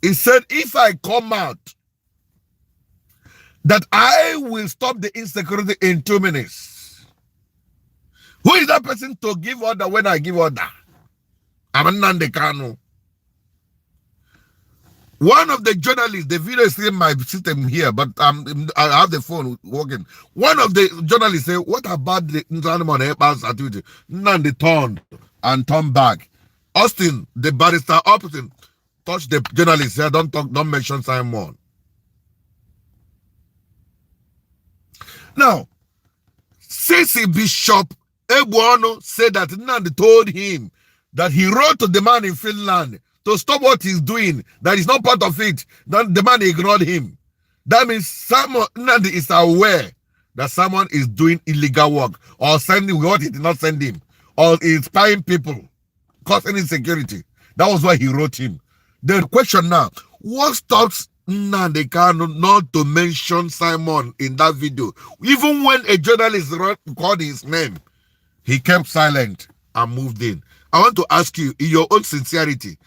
Speaker 1: He said, if I come out, that I will stop the insecurity in 2 minutes. Who is that person to give order when I give order? I'm Nnamdi Kanu. One of the journalists, the video is in my system here, but I have the phone working. One of the journalists said, what about the Simon Ekpa's activity? Nnamdi turned and turned back. Austin, the barrister, Austin, touched the journalist, said, don't mention Simon. Now, Sisi Bishop Ebuano said that Nnamdi told him that he wrote to the man in Finland to stop what he's doing, that is not part of it, that the man ignored him. That means Nnamdi is aware that someone is doing illegal work or sending what he did not send him, or is spying people, causing insecurity. That was why he wrote him. The question now, what stops Nnamdi Kanu not to mention Simon in that video. Even when a journalist called his name, he kept silent and moved in. I want to ask you, in your own sincerity,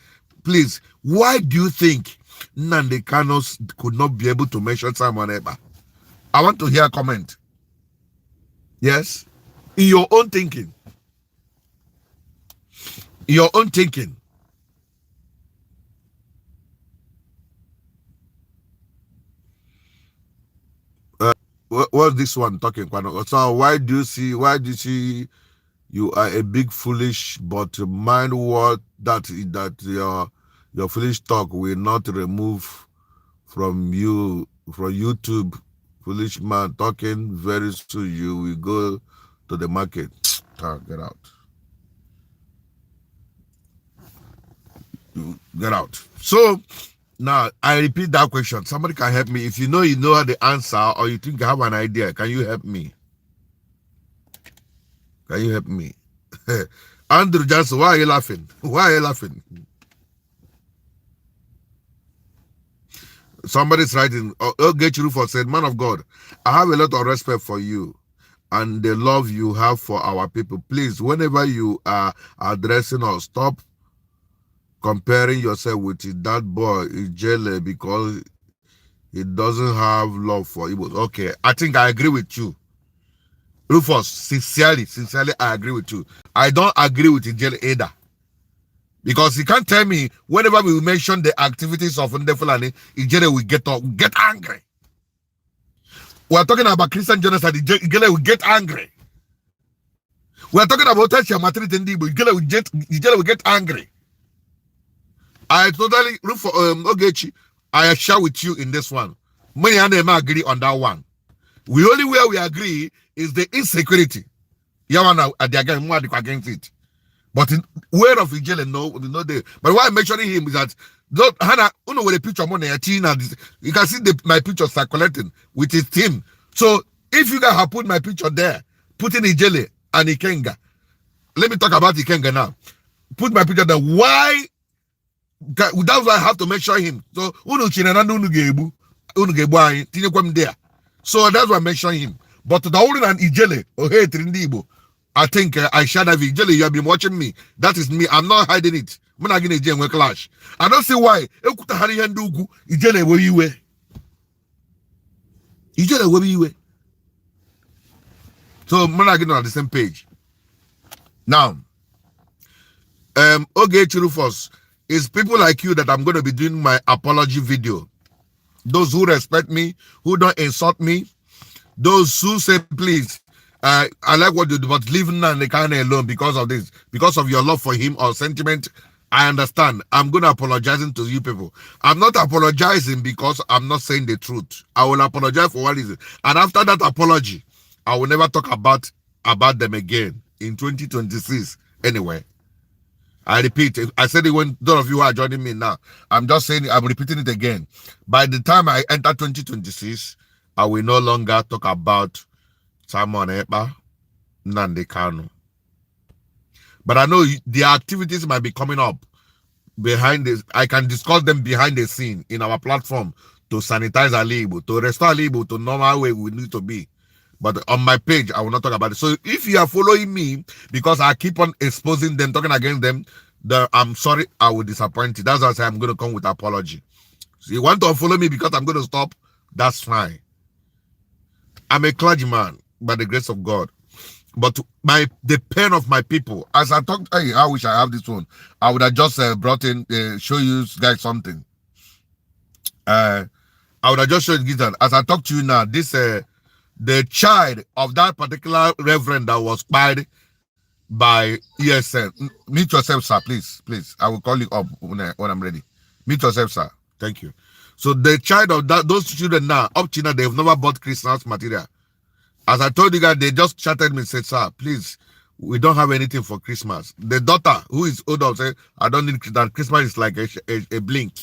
Speaker 1: please, why do you think Nnamdi Kanu could not be able to mention Simon Ekpa? I want to hear a comment. Yes? In your own thinking. In your own thinking. What's this one talking? So why do you see you are a big foolish, but mind what that your foolish talk will not remove from YouTube. Foolish man talking, very soon you will go to the market. Get out. Get out. So now I repeat that question. Somebody can help me. If you know the answer, or you think you have an idea, can you help me? Can you help me? Andrew Johnson, why are you laughing? Why are you laughing? Somebody's writing, Rufus said, man of God, I have a lot of respect for you and the love you have for our people. Please, whenever you are addressing us, stop comparing yourself with that boy Ijele because he doesn't have love for Igbos. Okay, I think I agree with you. Rufus, sincerely, I agree with you. I don't agree with Ijele either. Because you can't tell me whenever we mention the activities of Ndefulani, Ijele will get angry. We are talking about Christian genocide, Ijele will get angry. We are talking about Tesha Maternity Ndibo, Ijele will get angry. I totally, Ogechi, I share with you in this one. Many and them agree on that one. We only where we agree is the insecurity. Yawana at the against it. But in word of Ijele, no day. But why I'm mentioning him is that Hannah, with a picture of money, you can see my picture circulating with his team. So if you guys have put my picture there, put in Ijele and Ikenga. Let me talk about Ikenga now. Put my picture there. Why? That's why I have to mention him. So there. So that's why I mention him. But the only than Ijele, hey Trindibo, I think I share that Ijele, you have been watching me. That is me. I'm not hiding it. I'm not going to clash. I don't see why. Ijele where you were. Ijele where you were. So I'm not getting on the same page. Now, Rufus, it's people like you that I'm going to be doing my apology video. Those who respect me, who don't insult me, those who say, please, I like what you do, but leave Nnamdi Kanu alone because of this, because of your love for him or sentiment. I understand. I'm going to apologizing to you people. I'm not apologizing because I'm not saying the truth. I will apologize for what reason. And after that apology, I will never talk about them again in 2026 anyway. I repeat, I said it when those of you are joining me now. I'm just saying, I'm repeating it again. By the time I enter 2026, I will no longer talk about Simon Ekpa, Nnamdi Kanu. But I know the activities might be coming up behind this. I can discuss them behind the scene in our platform to sanitize Alibo, to restore Alibo to normal way we need to be. But on my page, I will not talk about it. So if you are following me, because I keep on exposing them, talking against them, I'm sorry, I will disappoint you. That's why I say I'm going to come with apology. So you want to follow me because I'm going to stop? That's fine. I'm a clergyman by the grace of God. But the pain of my people, as I talked, I wish I have this one. I would have just brought in, show you guys something. I would have just showed you that. As I talk to you now, this the child of that particular reverend that was fired by ESN. Meet yourself, sir, please. Please. I will call you up when I'm ready. Meet yourself, sir. Thank you. So the child of those children now, up to now, they've never bought Christmas material. As I told you guys, they just chatted me and said, sir, please, we don't have anything for Christmas. The daughter, who is older, said, I don't need that. Christmas is like a blink.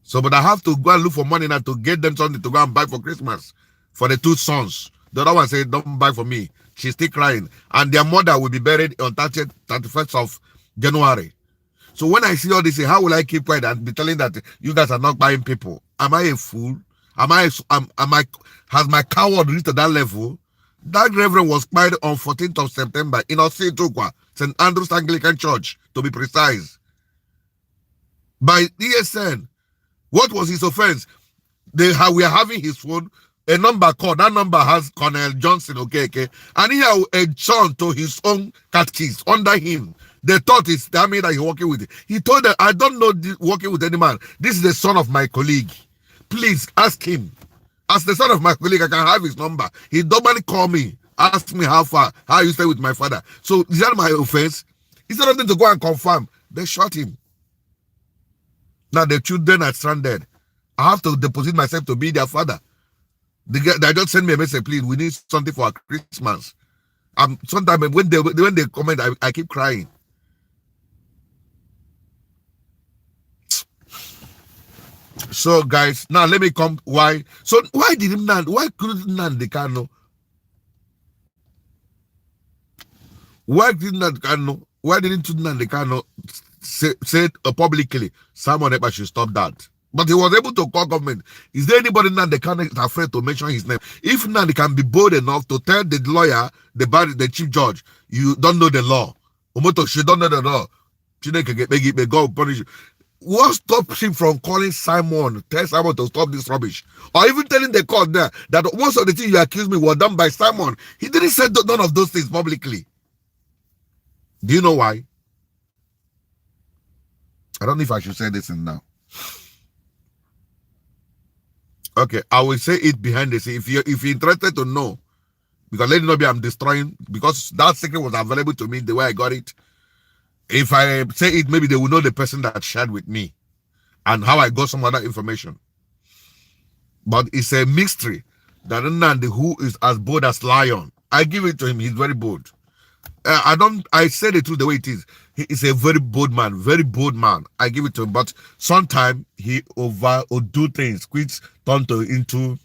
Speaker 1: So, but I have to go and look for money now to get them something to go and buy for Christmas. For the two sons. The other one said, don't buy for me. She's still crying. And their mother will be buried on 31st of January. So when I see all this, how will I keep quiet and be telling that you guys are not buying people? Am I a fool? Has my coward reached that level? That reverend was married on 14th of September in Osetokwa, St. Andrew's Anglican Church, to be precise, by ESN. What was his offense? We are having his phone, a number called. That number has Colonel Johnson, okay, and he had a son to his own catechist under him. They thought it's that man that he's working with. He told them, I don't know working with any man. This is the son of my colleague. Please ask him. As the son of my colleague, I can have his number. He normally call me, ask me how you stay with my father. So is that my offense? Instead of them to go and confirm, they shot him. Now the children are stranded. I have to deposit myself to be their father. They just send me a message, please, we need something for our Christmas. Sometimes when they comment, I keep crying. So guys, now let me come. Why? So why couldn't Nnamdi Kanu? Why didn't Nnamdi Kanu say publicly Simon Ekpa should stop that? But he was able to call government. Is there anybody Nnamdi Kanu is afraid to mention his name? If Nnamdi can be bold enough to tell the lawyer, the chief judge, you don't know the law. She don't know the law. God punish you. What stops him from calling Simon, tell Simon to stop this rubbish? Or even telling the court there that most of the things you accuse me were done by Simon. He didn't say none of those things publicly. Do you know why? I don't know if I should say this now. Okay, I will say it behind the scene. If you're interested to know, because let it not be I'm destroying, because that secret was available to me the way I got it. If I say it, maybe they will know the person that shared with me and how I got some other information. But it's a mystery that Nnamdi, who is as bold as lion, I give it to him. He's very bold. I say the truth the way it is. He is a very bold man, very bold man. I give it to him. But sometimes he overdo things, which turn into,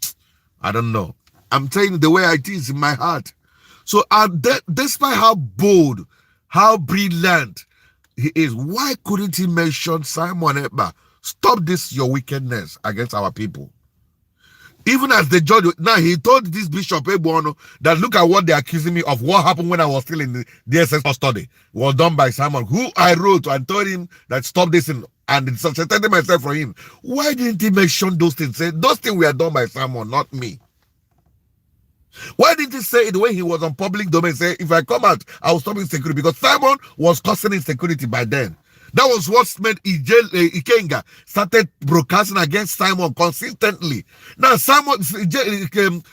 Speaker 1: I don't know. I'm saying the way it is in my heart. So despite how bold, how brilliant he is, why couldn't he mention Simon Ekpa? Stop this, your wickedness against our people. Even as the judge, now he told this Bishop Ebono that look at what they're accusing me of. What happened when I was still in the DSS custody was done by Simon, who I wrote and told him that stop this and substituted myself for him. Why didn't he mention those things? Say those things were done by Simon, not me. Why didn't he say it when he was on public domain? Say, if I come out, I will stop insecurity, because Simon was causing insecurity by then. That was what made Ikenga started broadcasting against Simon consistently. Now Simon Ikenga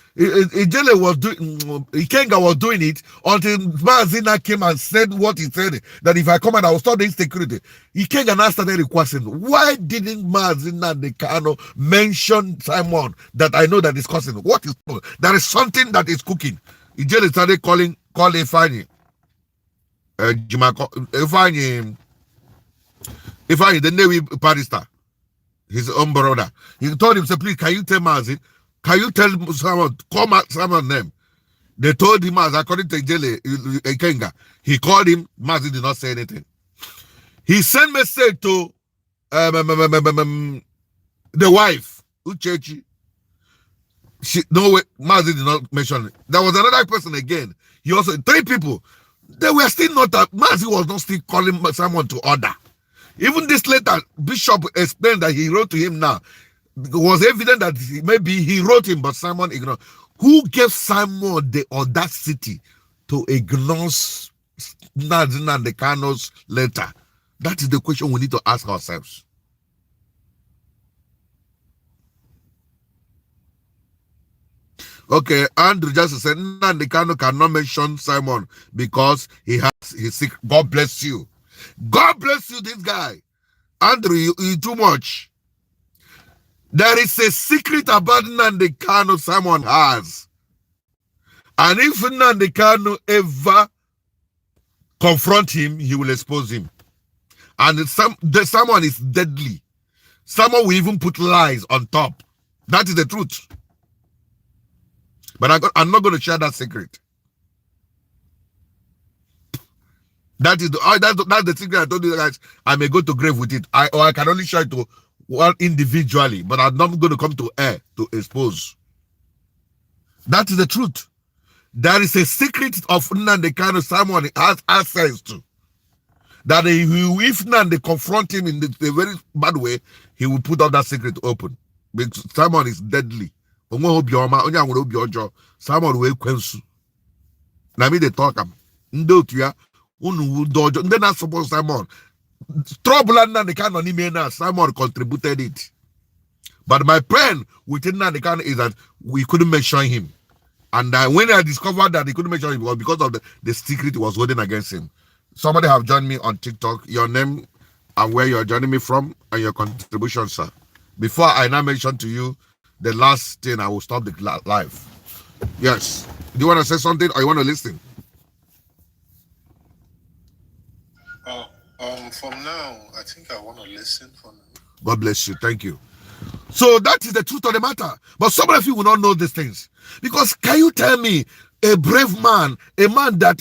Speaker 1: was doing it until Mazina came and said what he said, that if I come out, I will stop the insecurity. Ikenga now started requesting, why didn't Mazina Kanu mention Simon that I know that is causing? What is there is something that is cooking. Ijele started calling Ifeanyi. Ifeanyi, the Navy barrister, his own brother. He told him, say, please, can you tell Mazi? Can you tell someone, call someone's name? They told him, as according to Ikenga, he called him, Mazi did not say anything. He sent message to the wife, Uchechi. Mazi did not mention it. There was another person again. He also, 3 people. They were still not, Mazi was not still calling someone to order. Even this letter, Bishop explained that he wrote to him now. It was evident that maybe he wrote him, but Simon ignored. Who gave Simon the audacity to ignore Nnamdi Kanu's letter? That is the question we need to ask ourselves. Okay, Andrew just said Nnamdi Kanu cannot mention Simon because he has his sick. God bless you. God bless you, this guy. Andrew, you too much. There is a secret about Nnamdi Kanu Simon has. And if Nnamdi Kanu ever confront him, he will expose him. And someone is deadly. Someone will even put lies on top. That is the truth. But I'm not going to share that secret. That's the secret I told you guys. I may go to grave with it. I can only share it to one individually, but I'm not going to come to air to expose. That is the truth. There is a secret of Nnamdi Kanu someone has access to. That if Nnamdi confront him in a very bad way, he will put out that secret open. Because Simon is deadly. Simon will kwensu. Na me they talk am. Ndo tuya unu dojo. They not suppose Simon. Trouble Nnamdi Kanu ni me na Simon contributed it. But my pain with Nnamdi Kanu is that we couldn't mention him. And when I discovered that they couldn't mention him, it was because of the secret was holding against him. Somebody have joined me on TikTok. Your name and where you're joining me from and your contribution, sir. Before I now mention to you the last thing, I will stop the live. Yes. Do you want to say something or you want to listen?
Speaker 2: For now, I think I want to listen for now.
Speaker 1: God bless you. Thank you. So that is the truth of the matter. But some of you will not know these things. Because can you tell me a brave man, a man that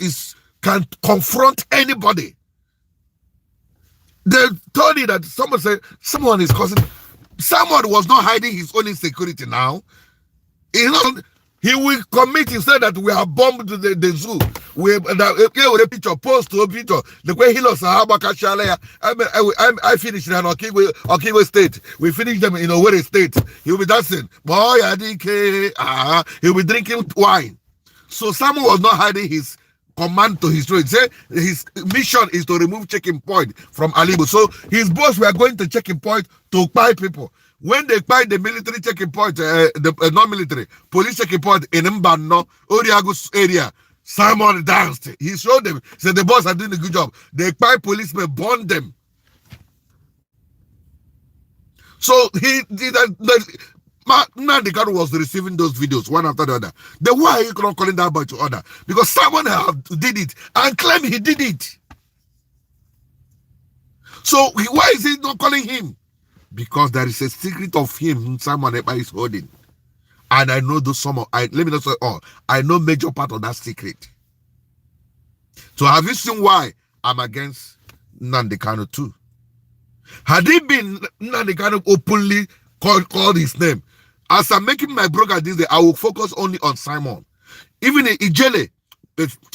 Speaker 1: can confront anybody? They told you that someone is causing. Someone was not hiding his own insecurity now. He will commit. He said that we have bombed the zoo. We a picture, post to a picture. The way he lost I finished in Okiwe State. We finished them in Owerri State. He will be dancing. Boy, he will be drinking wine. So someone was not hiding his command to his trade. Say his mission is to remove checking point from Alibu. So his boss were going to checking point to buy people. When they buy the military checking point, the non-military police checking point in Mbano, Oriagus area, Simon danced. He showed them. Said the boss are doing a good job. They buy policemen, burn them. So he did that. Nnamdi Kanu was receiving those videos one after the other. Then why are you not calling that boy to order? Because someone did it and claim he did it. So why is he not calling him? Because there is a secret of him Simon Ekpa is holding. And I know let me not say all. I know major part of that secret. So have you seen why I'm against Nnamdi Kanu too? Had it been Nnamdi Kanu openly called his name, as I'm making my broadcast this day, I will focus only on Simon. Even in Ijele,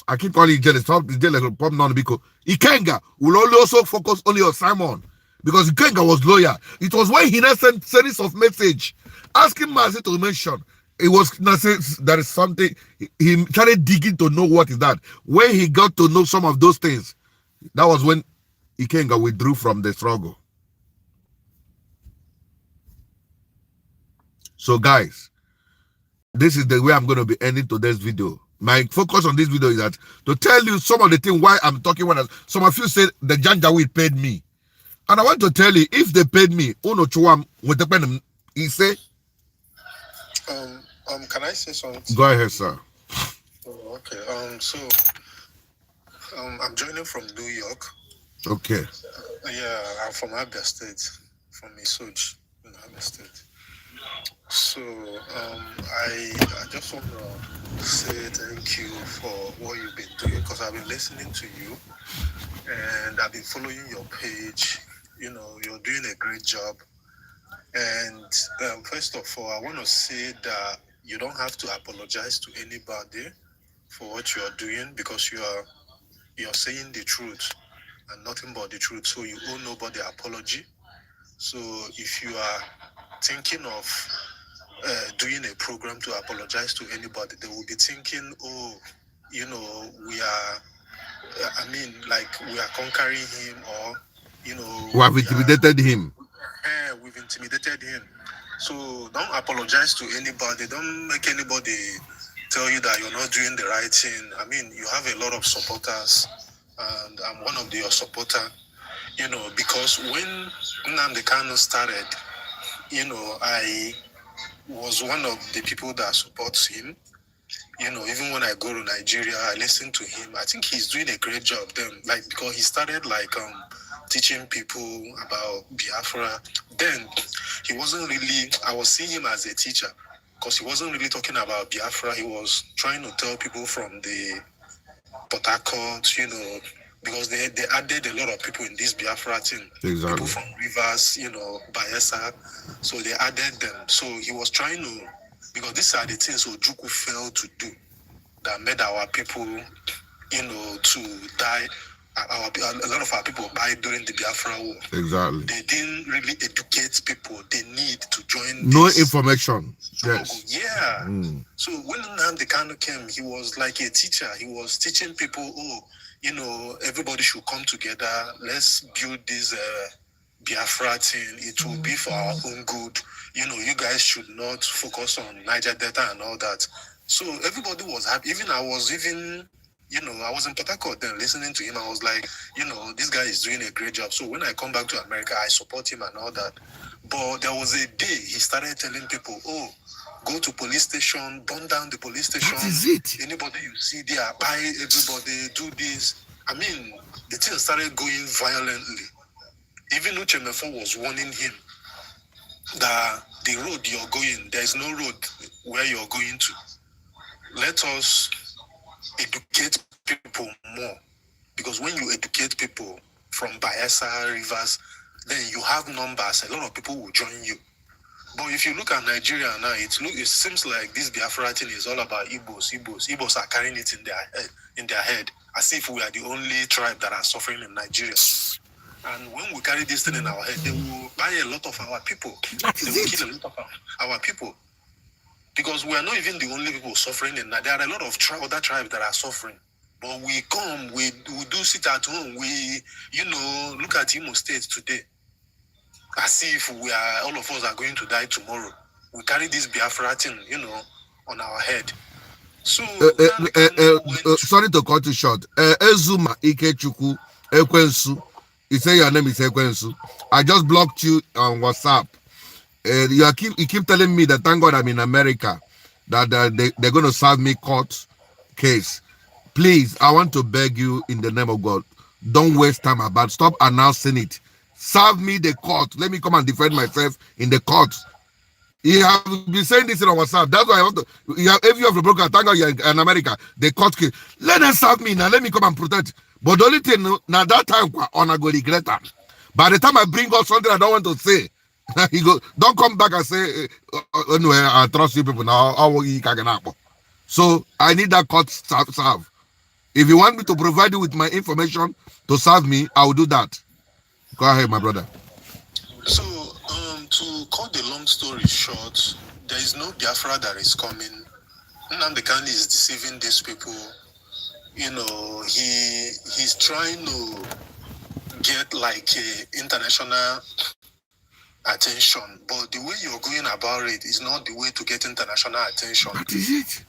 Speaker 1: I keep calling Ijele, stop Ijele, pop non because Ikenga will also focus only on Simon. Because Ikenga was lawyer. It was when he now sent series of message asking Mazi to mention. It was there is something. He started digging to know what is that. When he got to know some of those things, that was when Ikenga withdrew from the struggle. So guys, this is the way I'm going to be ending today's video. My focus on this video is that to tell you some of the things why I'm talking when some of you said the Janjaweed paid me. And I want to tell you, if they paid me, Uno Chuam with the pen, he say.
Speaker 2: Can I say something?
Speaker 1: Go ahead, sir.
Speaker 2: Oh, okay. I'm joining from New York.
Speaker 1: Okay.
Speaker 2: Yeah, I'm from Abia State, from Isuj, in Abia State. So I just want to say thank you for what you've been doing, because I've been listening to you and I've been following your page. You know, you're doing a great job. And first of all, I want to say that you don't have to apologize to anybody for what you are doing, because you're saying the truth and nothing but the truth. So you owe nobody apology. So if you are thinking of doing a program to apologize to anybody, they will be thinking, oh, you know, we are conquering him, or, you know,
Speaker 1: we have intimidated him.
Speaker 2: We've intimidated him. So don't apologize to anybody. Don't make anybody tell you that you're not doing the right thing. I mean, you have a lot of supporters, and I'm one of your supporters, you know, because when Nnamdi Kanu started, you know, I was one of the people that supports him. You know, even when I go to Nigeria, I listen to him. I think he's doing a great job then, like, because he started teaching people about Biafra. Then he wasn't really, I was seeing him as a teacher, because he wasn't really talking about Biafra. He was trying to tell people from the Port Harcourt, you know, because they added a lot of people in this Biafra thing.
Speaker 1: Exactly.
Speaker 2: People from Rivers, Bayelsa. So they added them. So he was trying to, because these are the things Ojukwu failed to do that made our people, to die. A lot of our people died during the Biafra war.
Speaker 1: Exactly.
Speaker 2: They didn't really educate people. They need to join.
Speaker 1: No information. Yes.
Speaker 2: Yeah. So when Nnamdi Kanu came, he was like a teacher. He was teaching people, everybody should come together. Let's build this Biafra thing. It will be for our own good. You guys should not focus on Niger Delta and all that. So everybody was happy. I was in Port Harcourt then listening to him. I was like, this guy is doing a great job. So when I come back to America, I support him and all that. But there was a day he started telling people, go to police station, burn down the police station.
Speaker 1: That is it.
Speaker 2: Anybody you see there, buy everybody, do this. I mean, the thing started going violently. Even Uchemefo was warning him that the road you're going, there's no road where you're going to. Let us educate people more. Because when you educate people from Bayelsa, Rivers, then you have numbers. A lot of people will join you. But if you look at Nigeria now, it seems like this Biafra thing is all about Igbos. Igbos are carrying it in their head, as if we are the only tribe that are suffering in Nigeria. And when we carry this thing in our head, they will buy a lot of our people. They will kill a lot of our people. Because we are not even the only people suffering in that. There are a lot of other tribes that are suffering. But we come, we do sit at home. We, look at Imo State today. As if all of us are going to die tomorrow. We carry this Biafra thing, on our head. So,
Speaker 1: sorry to cut you short. Ezuma Ikechukwu Ekwensu. You say your name is Ekwensu. I just blocked you on WhatsApp. You keep telling me that thank God I'm in America, that they're going to serve me court case. Please, I want to beg you in the name of God, don't waste time about. Stop announcing it. Serve me the court. Let me come and defend myself in the court. You have been saying this in our WhatsApp. That's why I want to. If you have a broker, thank God you're in America. The court case. Let them serve me now. Let me come and protect. But the only thing, now that time, I go regret that. By the time I bring up something I don't want to say, he go, don't come back and say, anyway, I trust you people now. So I need that court serve. If you want me to provide you with my information to serve me, I will do that. Go ahead, my brother.
Speaker 2: So, to cut the long story short, there is no Biafra that is coming. Nnamdi Kanu is deceiving these people. He's trying to get like international attention, but the way you're going about it is not the way to get international attention.
Speaker 1: What is it?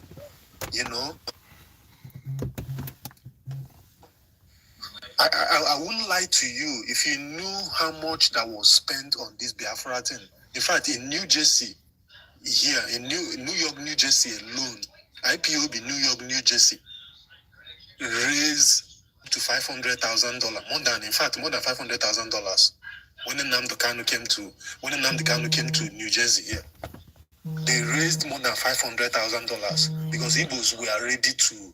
Speaker 2: I wouldn't lie to you if you knew how much that was spent on this Biafra thing. In fact, in New Jersey, here in New York, New Jersey alone, IPOB New York, New Jersey raised to $500,000, more than $500,000 when Nnamdi Kanu came to New Jersey here. They raised more than $500,000 because Igbos were ready to.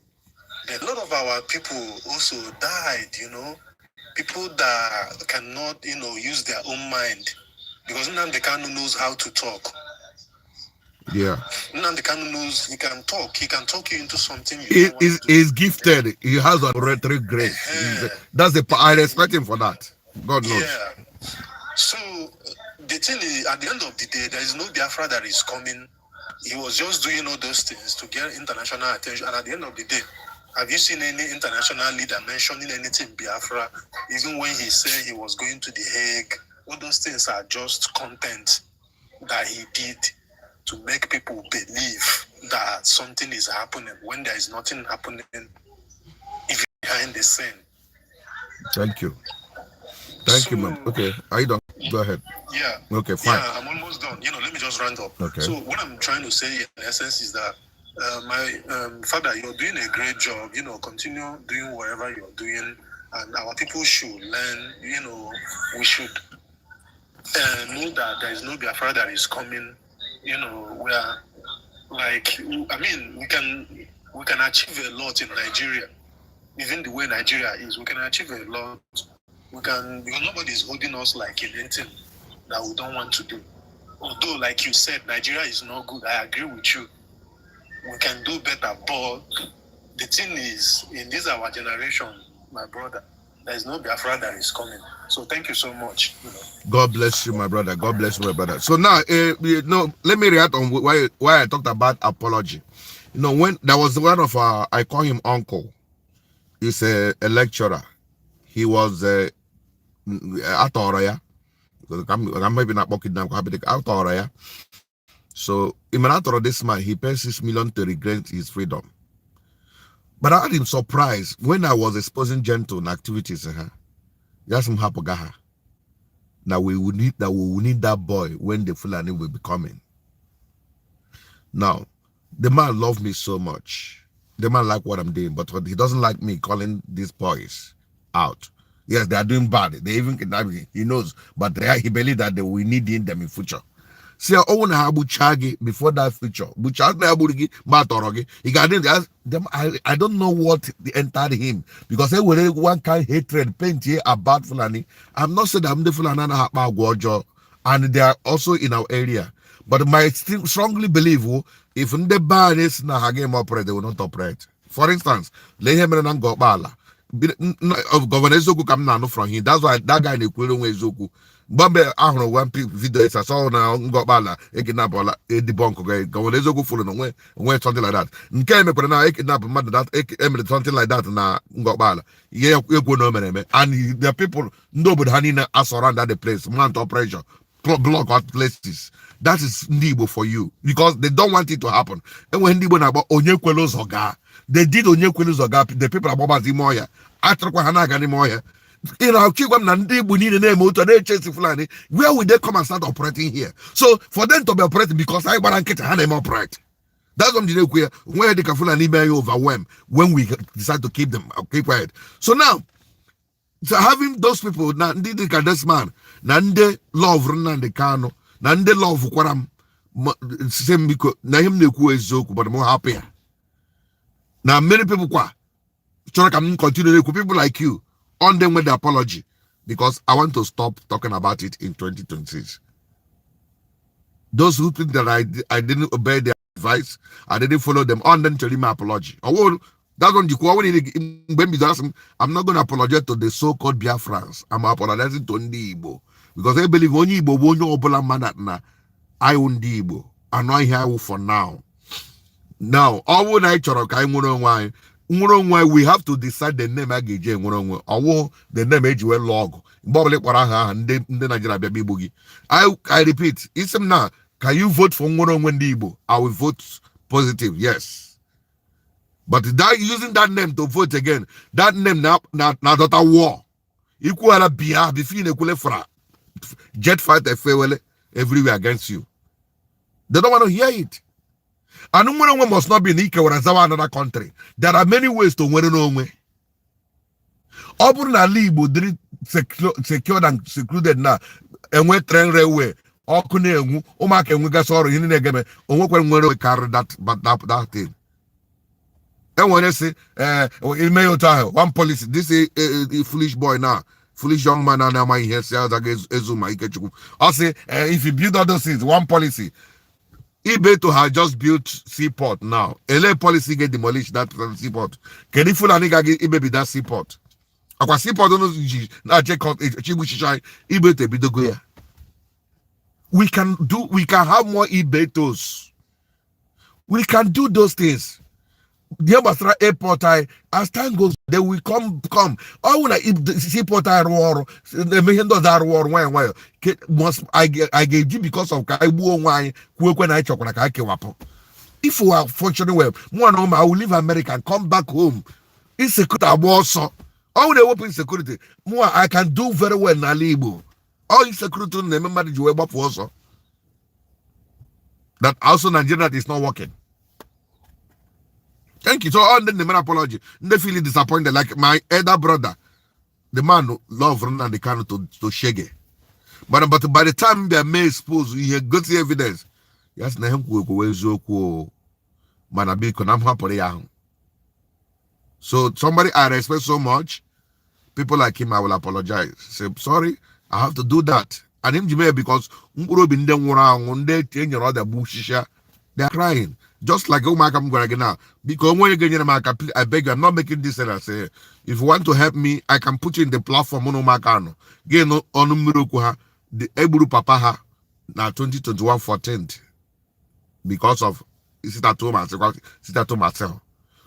Speaker 2: A lot of our people also died, people that cannot, use their own mind, because Nnamdi Kanu knows how to talk.
Speaker 1: Yeah.
Speaker 2: Nnamdi Kanu knows he can talk you into something.
Speaker 1: He's gifted. He has a rhetoric grace. That's I respect him for that. God knows.
Speaker 2: Yeah. So the thing is, at the end of the day, there is no Biafra that is coming. He was just doing all those things to get international attention. And at the end of the day, have you seen any international leader mentioning anything Biafra? Even when he said he was going to the Hague, all those things are just content that he did to make people believe that something is happening when there is nothing happening behind the scene.
Speaker 1: Thank you. Thank you, man. Okay, are you done? Go ahead.
Speaker 2: Yeah.
Speaker 1: Okay, fine.
Speaker 2: Yeah, I'm almost done. Let me just round up.
Speaker 1: Okay.
Speaker 2: So what I'm trying to say in essence is that my father, you're doing a great job. Continue doing whatever you're doing, and our people should learn. We should know that there is no Biafra that is coming. Where, like, I mean, we can achieve a lot in Nigeria. even the way Nigeria is, we can achieve a lot. We can, because nobody is holding us like in anything that we don't want to do. Although, like you said, Nigeria is not good. I agree with you. We can do better, but the thing is, in this our generation, my brother, there is no Biafra that is coming. So thank you so much.
Speaker 1: God bless you, my brother. God bless you, my brother. So now, let me react on why I talked about apology. When there was one of I call him uncle. He's a lecturer. He was a author, because I'm maybe not working now. Author, so in matter of this man, he pays 6 million to regret his freedom. But I had him surprised when I was exposing gentle activities. Just hapogaha. Now we will need that boy when the Fulani will be coming. Now, the man loved me so much. The man like what I'm doing, but he doesn't like me calling these boys out. Yes, they are doing bad. They even kidnap me. He knows, but he believes that we need them in future. See, I own Abu Chagi before that future. I don't know what entered him, because they were one kind of hatred paint here about Fulani. I'm not saying that I'm the Fulani and they are also in our area. But I still strongly believe if the ban is na hagem operate, they will not operate. For instance, Lehemen and Gobala. Governor Zoku come now from him. That's why that guy in the Kwilung Zoku. Bambe ahụrụ one video I saw na Ngobala ekidnap ola debunk Governor Zoku full no when something like that. Nke emekwana na ekidnap mmadụ that something like that na Ngobala. Ye ekwo no mere and the people nobody hanina as around that the place mount operation block out places. That is Ndibo for you, because they don't want it to happen. And when Ndibo na onye kwelo zoga, they did onye kwelo zoga. The people are about Zimoya. Atrokwa hanaga ni moya. You know, where will they come and start operating here? So for them to be operating, because I want to hand them operate. That's what where they can feel an email overwhelmed when we decide to keep them keep quiet. So now, so having those people now, this man, Nande love Nnamdi Kanu, Nande love Kwaram, same because na him neku ezoku, but more happier. Now many people can continue people like you on them with the apology, because I want to stop talking about it in 2026. Those who think that I didn't obey their advice, I didn't follow them, on them telling my apology. That's when I'm not going to apologize to the so-called Biafrans. I'm apologizing to Ndibo, because I believe only Igbo won't open man na I Ndibo. I'm not here for now. Now, all when I we have to decide the name again. The name Ejwe log. I repeat, ism now. Can you vote for Ndibo? I will vote positive, yes. But that using that name to vote again, that name now not a war. Equal bia between a fra jet fighter everywhere against you. They don't want to hear it. And Umwe must not be in Ike or another country. There are many ways to win no way. Obuna Libo did secured and secluded now, and went train railway. Okune, Omak and Wigasor in the game, when we carry that thing. And when I say, in Mayo one policy, this is a foolish boy now. Foolish young man, and my hair says against Ezuma. I say, if you build all those things, one policy. eBay to have just built seaport now. LA policy get demolished that seaport. Can you fool a nigga get eBay be that seaport? Aqua seaport don't know now check out eBay to be the go. We can have more eBay tos. We can do those things. The Ambassador airport as time goes, they will come. All when I seaport war, the million dollar war, why must I gave you because of wine when I chop like I came up. If we are functioning well, one home I will leave America and come back home. Insecurity war so all the open security. More I can do very well in Alibo. All insecurity remember the web up also. That also Nigeria is not working. Thank you. So on the man apology. They feel disappointed, like my elder brother, the man who loved Nnamdi Kanu to Shege. But by the time they may expose, you got the evidence. Yes, na him ku zo ku manabiko nam hapore ya. So somebody I respect so much, people like him, I will apologize. Say sorry, I have to do that. And him Jimmy because they are crying. Just like I'm going to now. Because when you get in my I beg you, I'm not making this and I say if you want to help me, I can put you in the platform on Makano. Get no on the Eburu Papa ha now 2021 14th because of sit at home myself.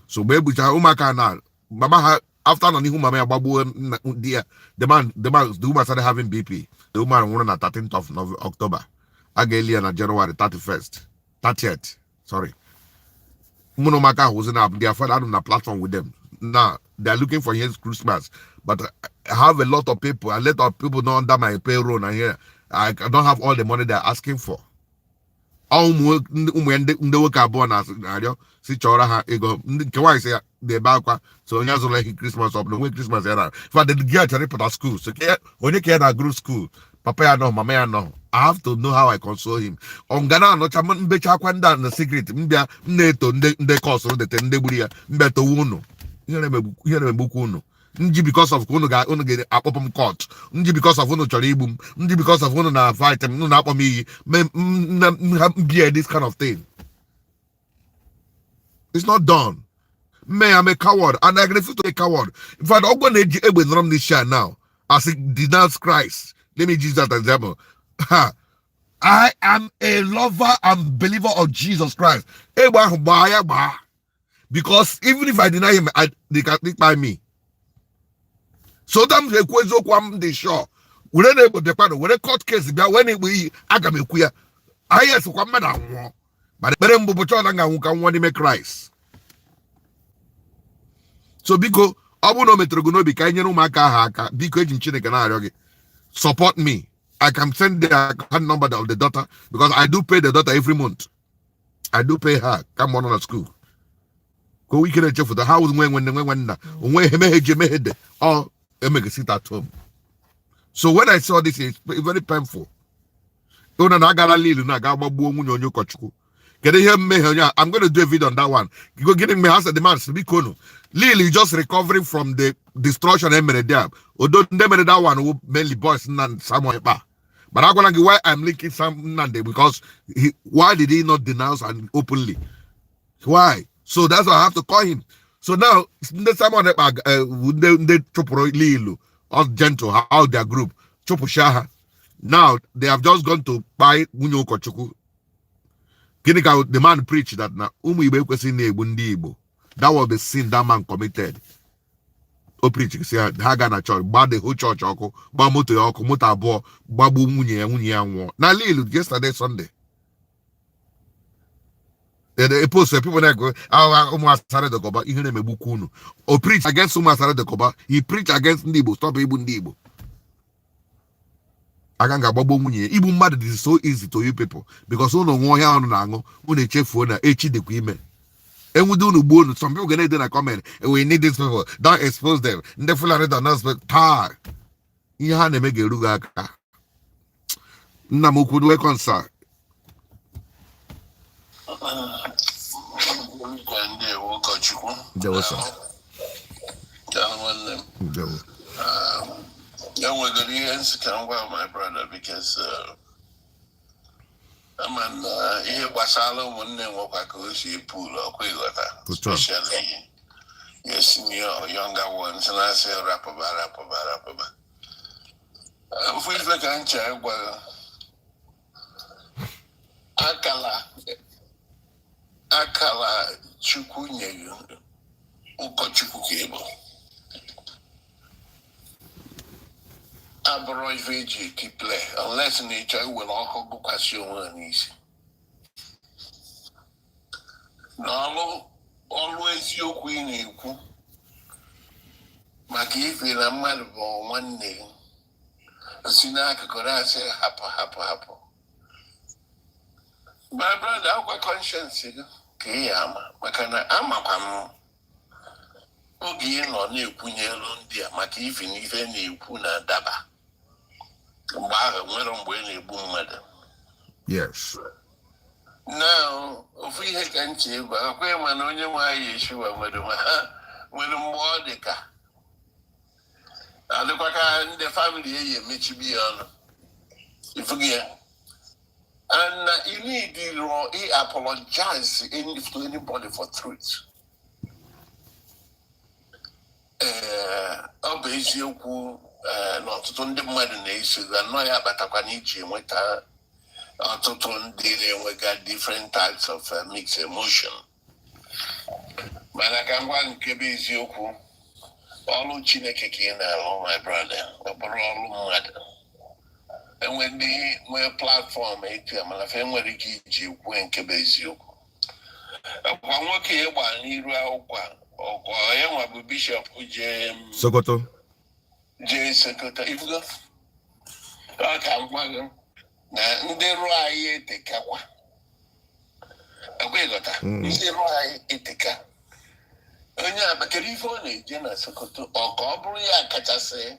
Speaker 1: So baby umaka na mama after na nihu mama babu the woman started having BP. The woman won on 13th of October. Again on January 31st. 30th. Sorry. Munomaka was in up. They are on a platform with them. Now they are looking for his Christmas. But I have a lot of people. A lot of people not under my payroll and here. I don't have all the money they're asking for. Ndị nwoke abụọ na-arịọ si chọrọ ha ego nke nwaanyị si dị ebe akwa so onye azụrụ ehi krismas ọbụla nwe krismas ya na fadị gị achọrọ ịpụta skuul so onye ka ya na-agụrụ skuul papa ya nọ mama ya nọ I have to know how I console him ọ ga na-anọcha mbecha akwa ndị a na secret mbịa m na-eto ndị kọsụrụ dete ndị gburu ya mbịa towe unu ihe na-emegbukwa unu nji because of unu ga-akpọpụ m court nji because of unu chọrọ igbu m nji because of unu na fight m unu na-akpọ m iyi bear this kind of thing. It's not done. I'm a coward and I refuse to be a coward. In fact, I'm going to be from this shit now. As it denounce Christ. Let me use that example. I am a lover and believer of Jesus Christ. Because even if I deny him, they can think by me. So them the question kwam the sure. We don't able to when a court case when we agamekuya. I yes kwam na but the berembo bocho nga nka won make Christ. So biko obu metrogono bi ka nyere umaka ha aka biko eji Chineke na arịọ gị support me. I can send the account number of the daughter because I do pay the daughter every month. I do pay her come on school. Go we can check for the house when or make a sit at home. So when I saw this, it's very painful. I'm going to do a video on that one. You go getting me house at the man. Lily just recovering from the destruction of there. Although that one mainly boys and Simon Ekpa. But I'm gonna why I'm linking some Nande because why did he not denounce and openly? Why? So that's why I have to call him. So now the Simon Ekpa they chopro Lilu or gentle how their group chopo shaha. Now they have just gone to buy Munyo Kochuku. The man preached that now that was the sin that man committed. O preach say Hagana church, bad the whole church oko, bamoto oko, motabo, babu munye. Now Lil yesterday Sunday. The post people there go, almost started the coba, even a bukunu. Or preach against Uma started the coba, he preached against Ndibo, stop Ibu Ndibo. Aganga babo munye. Ibu mad is so easy to you people because no one here on nango, when chef for na echi the women. And we do no bone. Some people gonna do a comment. And we need these people. Don't expose them. The full of announcement. Pa. You have to make a ruga. Namuku do a concert. There was some.
Speaker 3: Young with the years can well, my brother, because I mean, here was all one name of a cozy pool or quilata, especially yes, younger ones, and I say rap about. If we look at China, well, Akala Chukunye, Ukochuku cable. Abroad VG keep play unless nature will all go question one easy. No, always you queen equal. Maki feel a man for one day. A sinaka could I say hapo. My brother, our conscience, Kayama, Makana Amakam. Ogi no new punyelo ndia maka ife n'ife na-ekwu na daba mgbe ahụ nwere mgbe na-egbu mmadụ.
Speaker 1: Yes.
Speaker 3: Now, ofu ihe ka nche ebe akwa ma na onye nwe anyị Yeshua nwere ma ha when Mordeka. And the family Michibi if again. And you need to apologize to anybody for truth. Obviously, not to the modern issue, and no, but I can eat you with we got different types of mixed emotion. But I can one Kebis Yoku, all Chineke, my brother, all mad. And when they were platform, I think where they get you when Kebis Yoku. I'm working about Nira or I am a bishop
Speaker 1: Sokoto.
Speaker 3: J. Sokoto. If you go, I can't go. Now, they ride the Kawa. We got that. They ride the Kawa. Onya bakelifone jena Sokoto or Cobria Catase.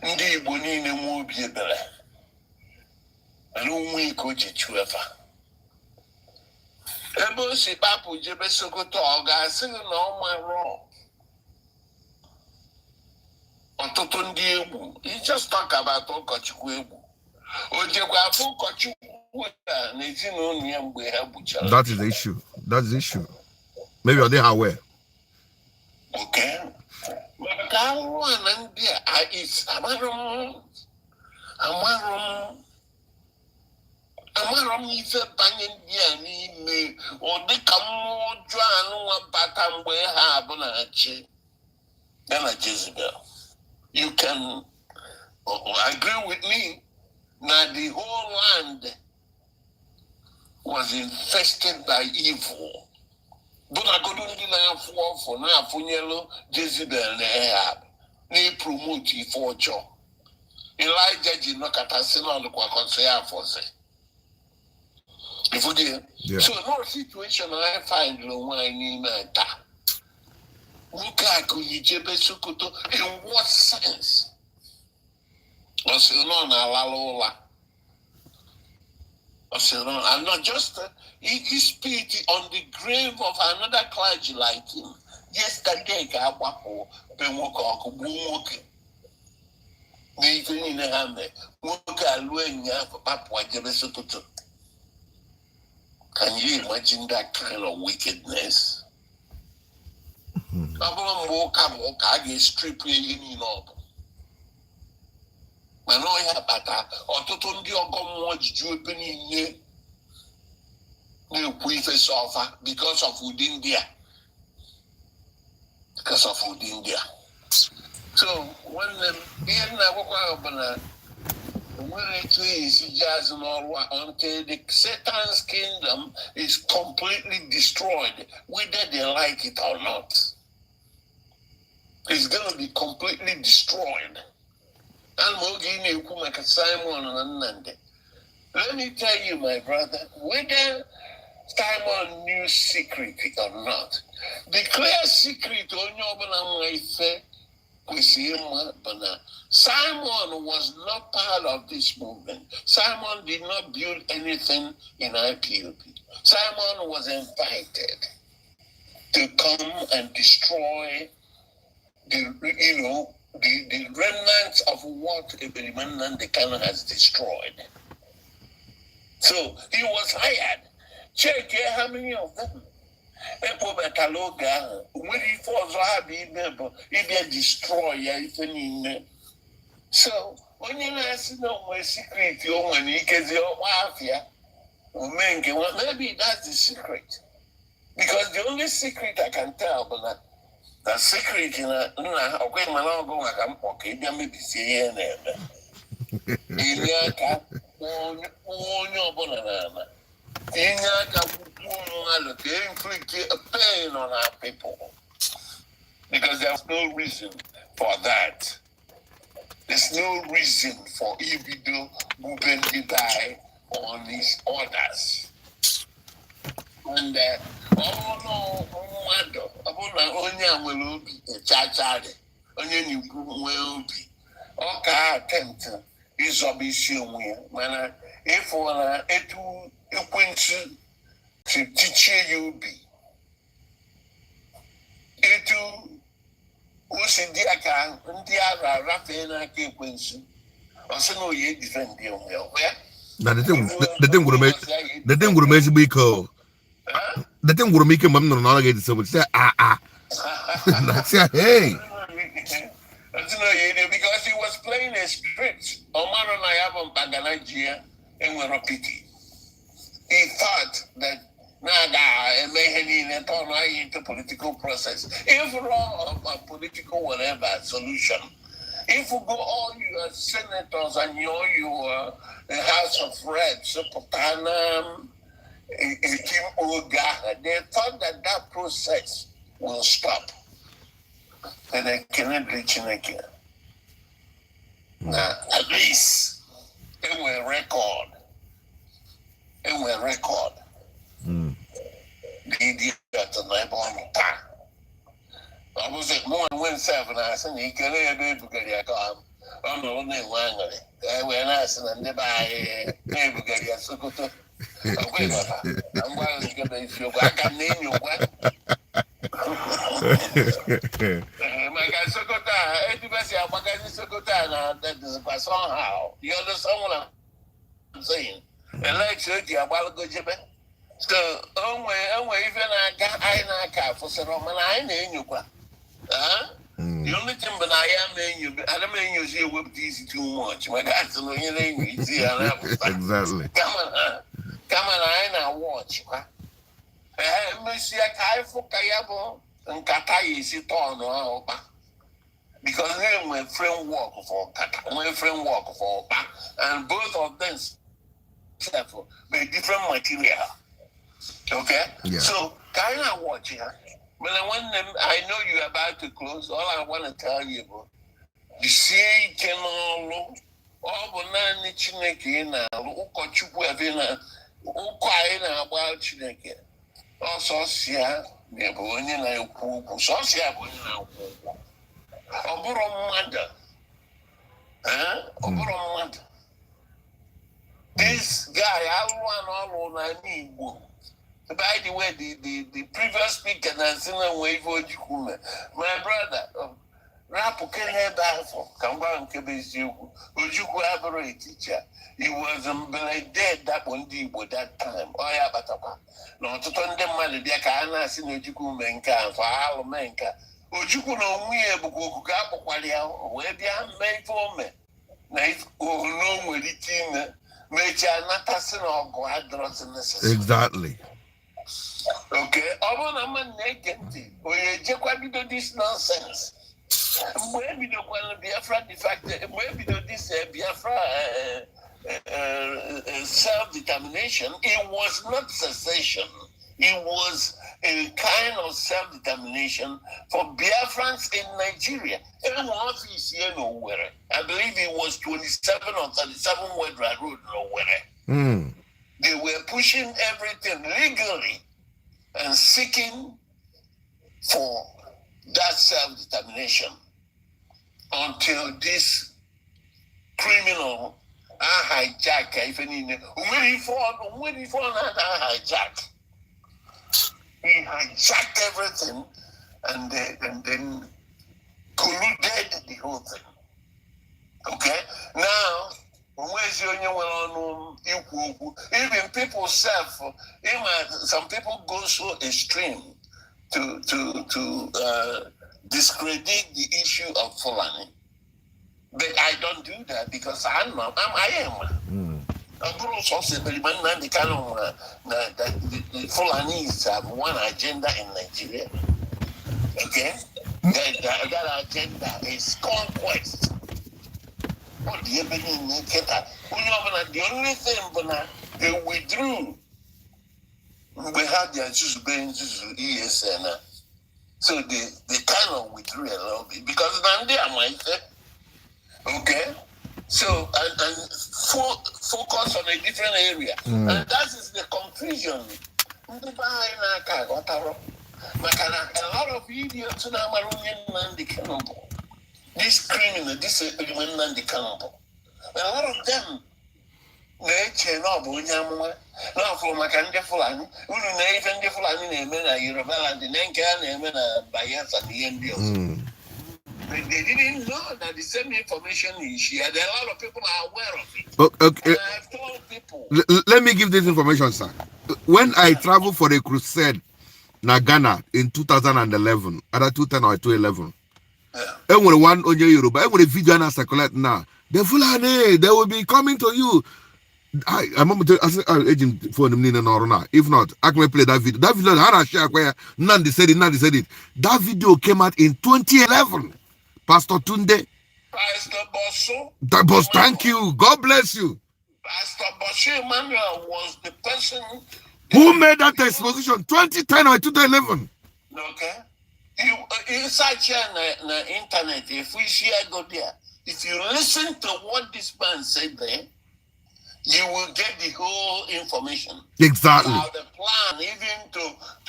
Speaker 3: Ndi Bonine Mobi Bella. And we coach it chuefa. Ebo si papu jebe Sokoto or sing no my wrong. Ototondi, he just talk about Okochukwu.
Speaker 1: That is the issue. That's the issue. Maybe you're there aware.
Speaker 3: Okay. But I want to it's Amarum is a banyan me or they come more drown batam where have then a Jezebel. You can agree with me. Now the whole land was infested by evil. But I couldn't deny for now for yellow Jezebel and Ahab. They promote you for job. Elijah did not cut us on the Quacosia for say. If we did, so no situation I find low wine in that. Look at Kujebe Sukuto in what sense? I'm not just he spit on the grave of another clergy like him. Yesterday, Gawapo, Bemoko, Bumuki. Nathan in the hand, Muka Luenya for Papua Jebesukutu. Can you imagine that kind of wickedness? I woke up, I strip in up. Manoya Bata, or Totondi or Gomwatch Jubilee new preface offer because of within there. Because of within there. So when the when it is just until the Satan's kingdom is completely destroyed, whether they like it or not, it's going to be completely destroyed. And Simon and let me tell you, my brother, whether Simon knew secret or not, the clear secret on your Simon was not part of this movement. Simon did not build anything in IPOP. Simon was invited to come and destroy the remnants of what Nnamdi Kanu has destroyed. So he was hired. Check how many of them. When he falls, he destroy even. So when you ask my secret, maybe that's the secret. Because the only secret I can tell, but the secret in a okay, man, I'll go like I'm okay, then maybe say they inflict a pain on our people. Because there's no reason for that. There's no reason for Ibido moving to die on his orders. And attempt is mana if one to teach you be etu osi di aka ndị ara rafee n'aka ekwensu ọsị na oyi defend onwe ya.
Speaker 1: Na the thing gwụrụ m ezigbo ike o. The thing gwụrụ m ike mgbe m nụrụ na ọ ga-edise m say na say hey.
Speaker 3: Because he was playing a script. Omaro na ya bụ mpagana ji ya enwere pity. He thought that Naga eme ihe niile turn into political process. If wrong a political whatever solution, if you go all your senators and your House of Reps, Potanam, Kim Oga, they thought that process will stop. And they cannot reach it again. Now, at least, it will record. The idiot and I born time. I was at more than 1 I said, he can never get a car. I'm the only one. I went asking and never never get a sukuto. I'm going to get a few. I can name you what. My guy Sokota, everybody, I'm going to Sokota, that is somehow. You understand what I'm saying? And like Sergio, I'm going to go. So, even I can't for some man, I ain't you. The only thing but I don't mean you see with this too much. My God, so you ain't see
Speaker 1: exactly.
Speaker 3: Come on, I ain't watch. Monsieur Kaifo Kayabo and Katai is it on because they were framework for Kata, framework for back, and both of them with different material. Okay?
Speaker 1: Yeah.
Speaker 3: So, can I watch it? When I know you're about to close, all I want to tell you about the sea channel, all banana chineke na Ukochuku Avina, Ukaina about chineke. Also, Sia, the Bonina Kuku, Sosia Bonina Kuku. Oboro Manda. Oboro Manda. This guy, I want all I need. By the way, the previous speaker, my brother, Rapu Keneba, Kamba Kebezu, Ujuku Aberray teacher. He was dead that one deep with that time. Oh, yeah, but no, to turn them money, the Kana, Sinujuku Menka, for our Menka. Ujuku no me, Bukuka, where they are made for me. Nice, oh, no, with it.
Speaker 1: Exactly.
Speaker 3: Okay, I want a man naked. We do this nonsense. Maybe the one Biafra, the fact that maybe this Biafra self-determination, it was not secession. It was a kind of self-determination for Biafrans in Nigeria. Nowhere. I believe it was 27 or 37 Wedra Road nowhere. They were pushing everything legally and seeking for that self-determination until this criminal hijack, hijack. He hijacked everything and then colluded the whole thing. Okay? Now, even people some people go so extreme to discredit the issue of Fulani. But I don't do that because I am. Nnamdi Kanu, the Fulanis have one agenda in Nigeria. Okay? That agenda is conquest. The only thing they withdrew. We had their ESN. So they kind of withdrew a little bit because Nnamdi might say, okay? So, and focus on a different area. And that is the confusion. A lot of idiots now are Nnamdi Kanu. This criminal, this Nnamdi Kanu. A lot of them na-eche na ọ bụ onye amụma na ọfụrụ maka ndị Fulani unu na ife ndị Fulani na-eme na Yoruba land na nke a na-eme na Bayelsa na ihe ndị ọzọ. They didn't know that the same information is shared. A lot of people are aware of it.
Speaker 1: Okay.
Speaker 3: And I've told people.
Speaker 1: Let me give this information, sir. When I traveled for a crusade na Ghana in 2011, either 2010 or 2011, I want one on your Yoruba. I want a video and circulate now. The Fulani, they will be coming to you. I'm agent for them now. If not, I can play that video. That video, I share where Nnamdi said it. That video came out in 2011. Pastor Tunde.
Speaker 3: Pastor Bosso.
Speaker 1: That was, thank you. God bless you.
Speaker 3: Pastor Bosso Emmanuel was the person
Speaker 1: who made that exposition 2010 or 2011.
Speaker 3: Okay. You search on the internet, if we share go there, if you listen to what this man said there, you will get the whole information.
Speaker 1: Exactly.
Speaker 3: About the plan, even to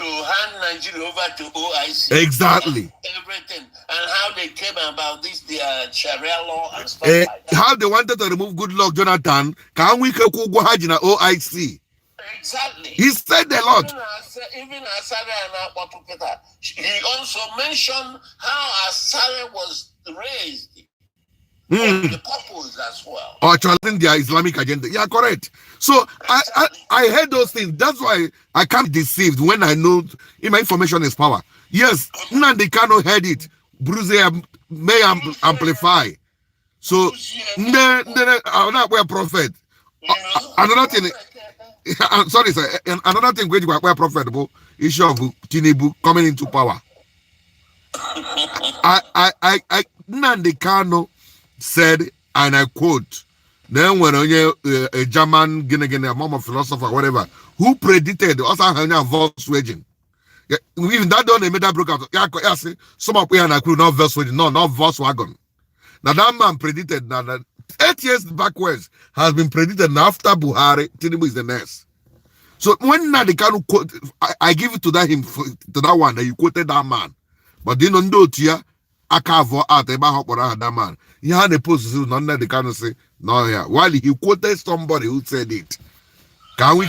Speaker 3: hand Nigeria over to OIC.
Speaker 1: Exactly.
Speaker 3: Everything. And how they came about this, their Sharia law and stuff like that.
Speaker 1: How they wanted to remove Goodluck Jonathan. Can we go OIC?
Speaker 3: Exactly.
Speaker 1: He said a lot.
Speaker 3: Even Asare and Peter, he also mentioned how Asare was raised. The purpose as well.
Speaker 1: Or challenging their Islamic agenda. Yeah, correct. So I heard those things. That's why I can't be deceived when I know my information is power. Yes, Nnamdi Kanu heard it. Bruce may amplify. So I'm not a prophet. Another thing. I'm sorry, sir. Another thing which were profitable issue of Tinubu coming into power. Nnamdi Kanu said, and I quote, then when a German a mom philosopher, whatever, who predicted also having a Volkswagen. Even that don't made that broke out. Yeah, some of we are not Volkswagen, not Volkswagen. Now that man predicted that 8 years backwards has been predicted, and after Buhari, Tinubu is the next. So when Nnamdi Kanu quote, I give it to that one that you quoted that man. But then on do tia akavo out about that man. He had a post to Nnamdi Kanu say no here. While he quoted somebody who said it. Can we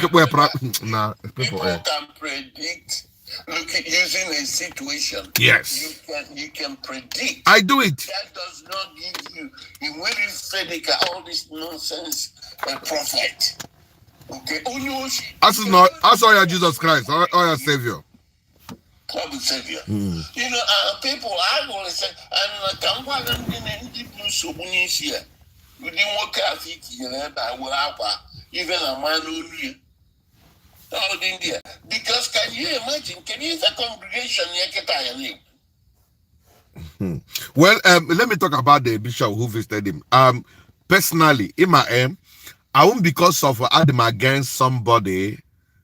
Speaker 1: nah,
Speaker 3: people can predict. Look at using a situation.
Speaker 1: Yes.
Speaker 3: You can predict.
Speaker 1: I do it.
Speaker 3: That does not give you very fake all this nonsense prophet. Okay.
Speaker 1: As is not as all your Jesus Christ, or your Savior.
Speaker 3: God the Savior. You know, people I want to say and come back and do so many here. You didn't work out even a man only. Out India. Because can you imagine? Can you the congregation
Speaker 1: Well, let me talk about the bishop who visited him. Personally, in my aim, I won't because of I'm against somebody,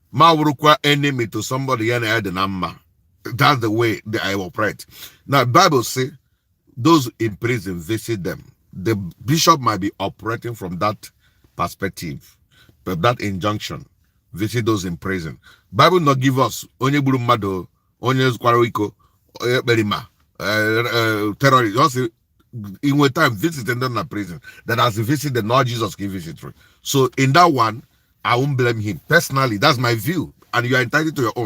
Speaker 1: ma require enemy to somebody and add an amma. That's the way that I operate. Now, the Bible says those in prison visit them. The bishop might be operating from that perspective, but that injunction. Visit those in prison. Bible not give us onye buru mmadụ, onye kwara iko, berima, terrorist. Just in one time visiting them in prison. That as he visit the Lord Jesus give visit through. So in that one, I won't blame him personally. That's my view, and you are entitled to your own.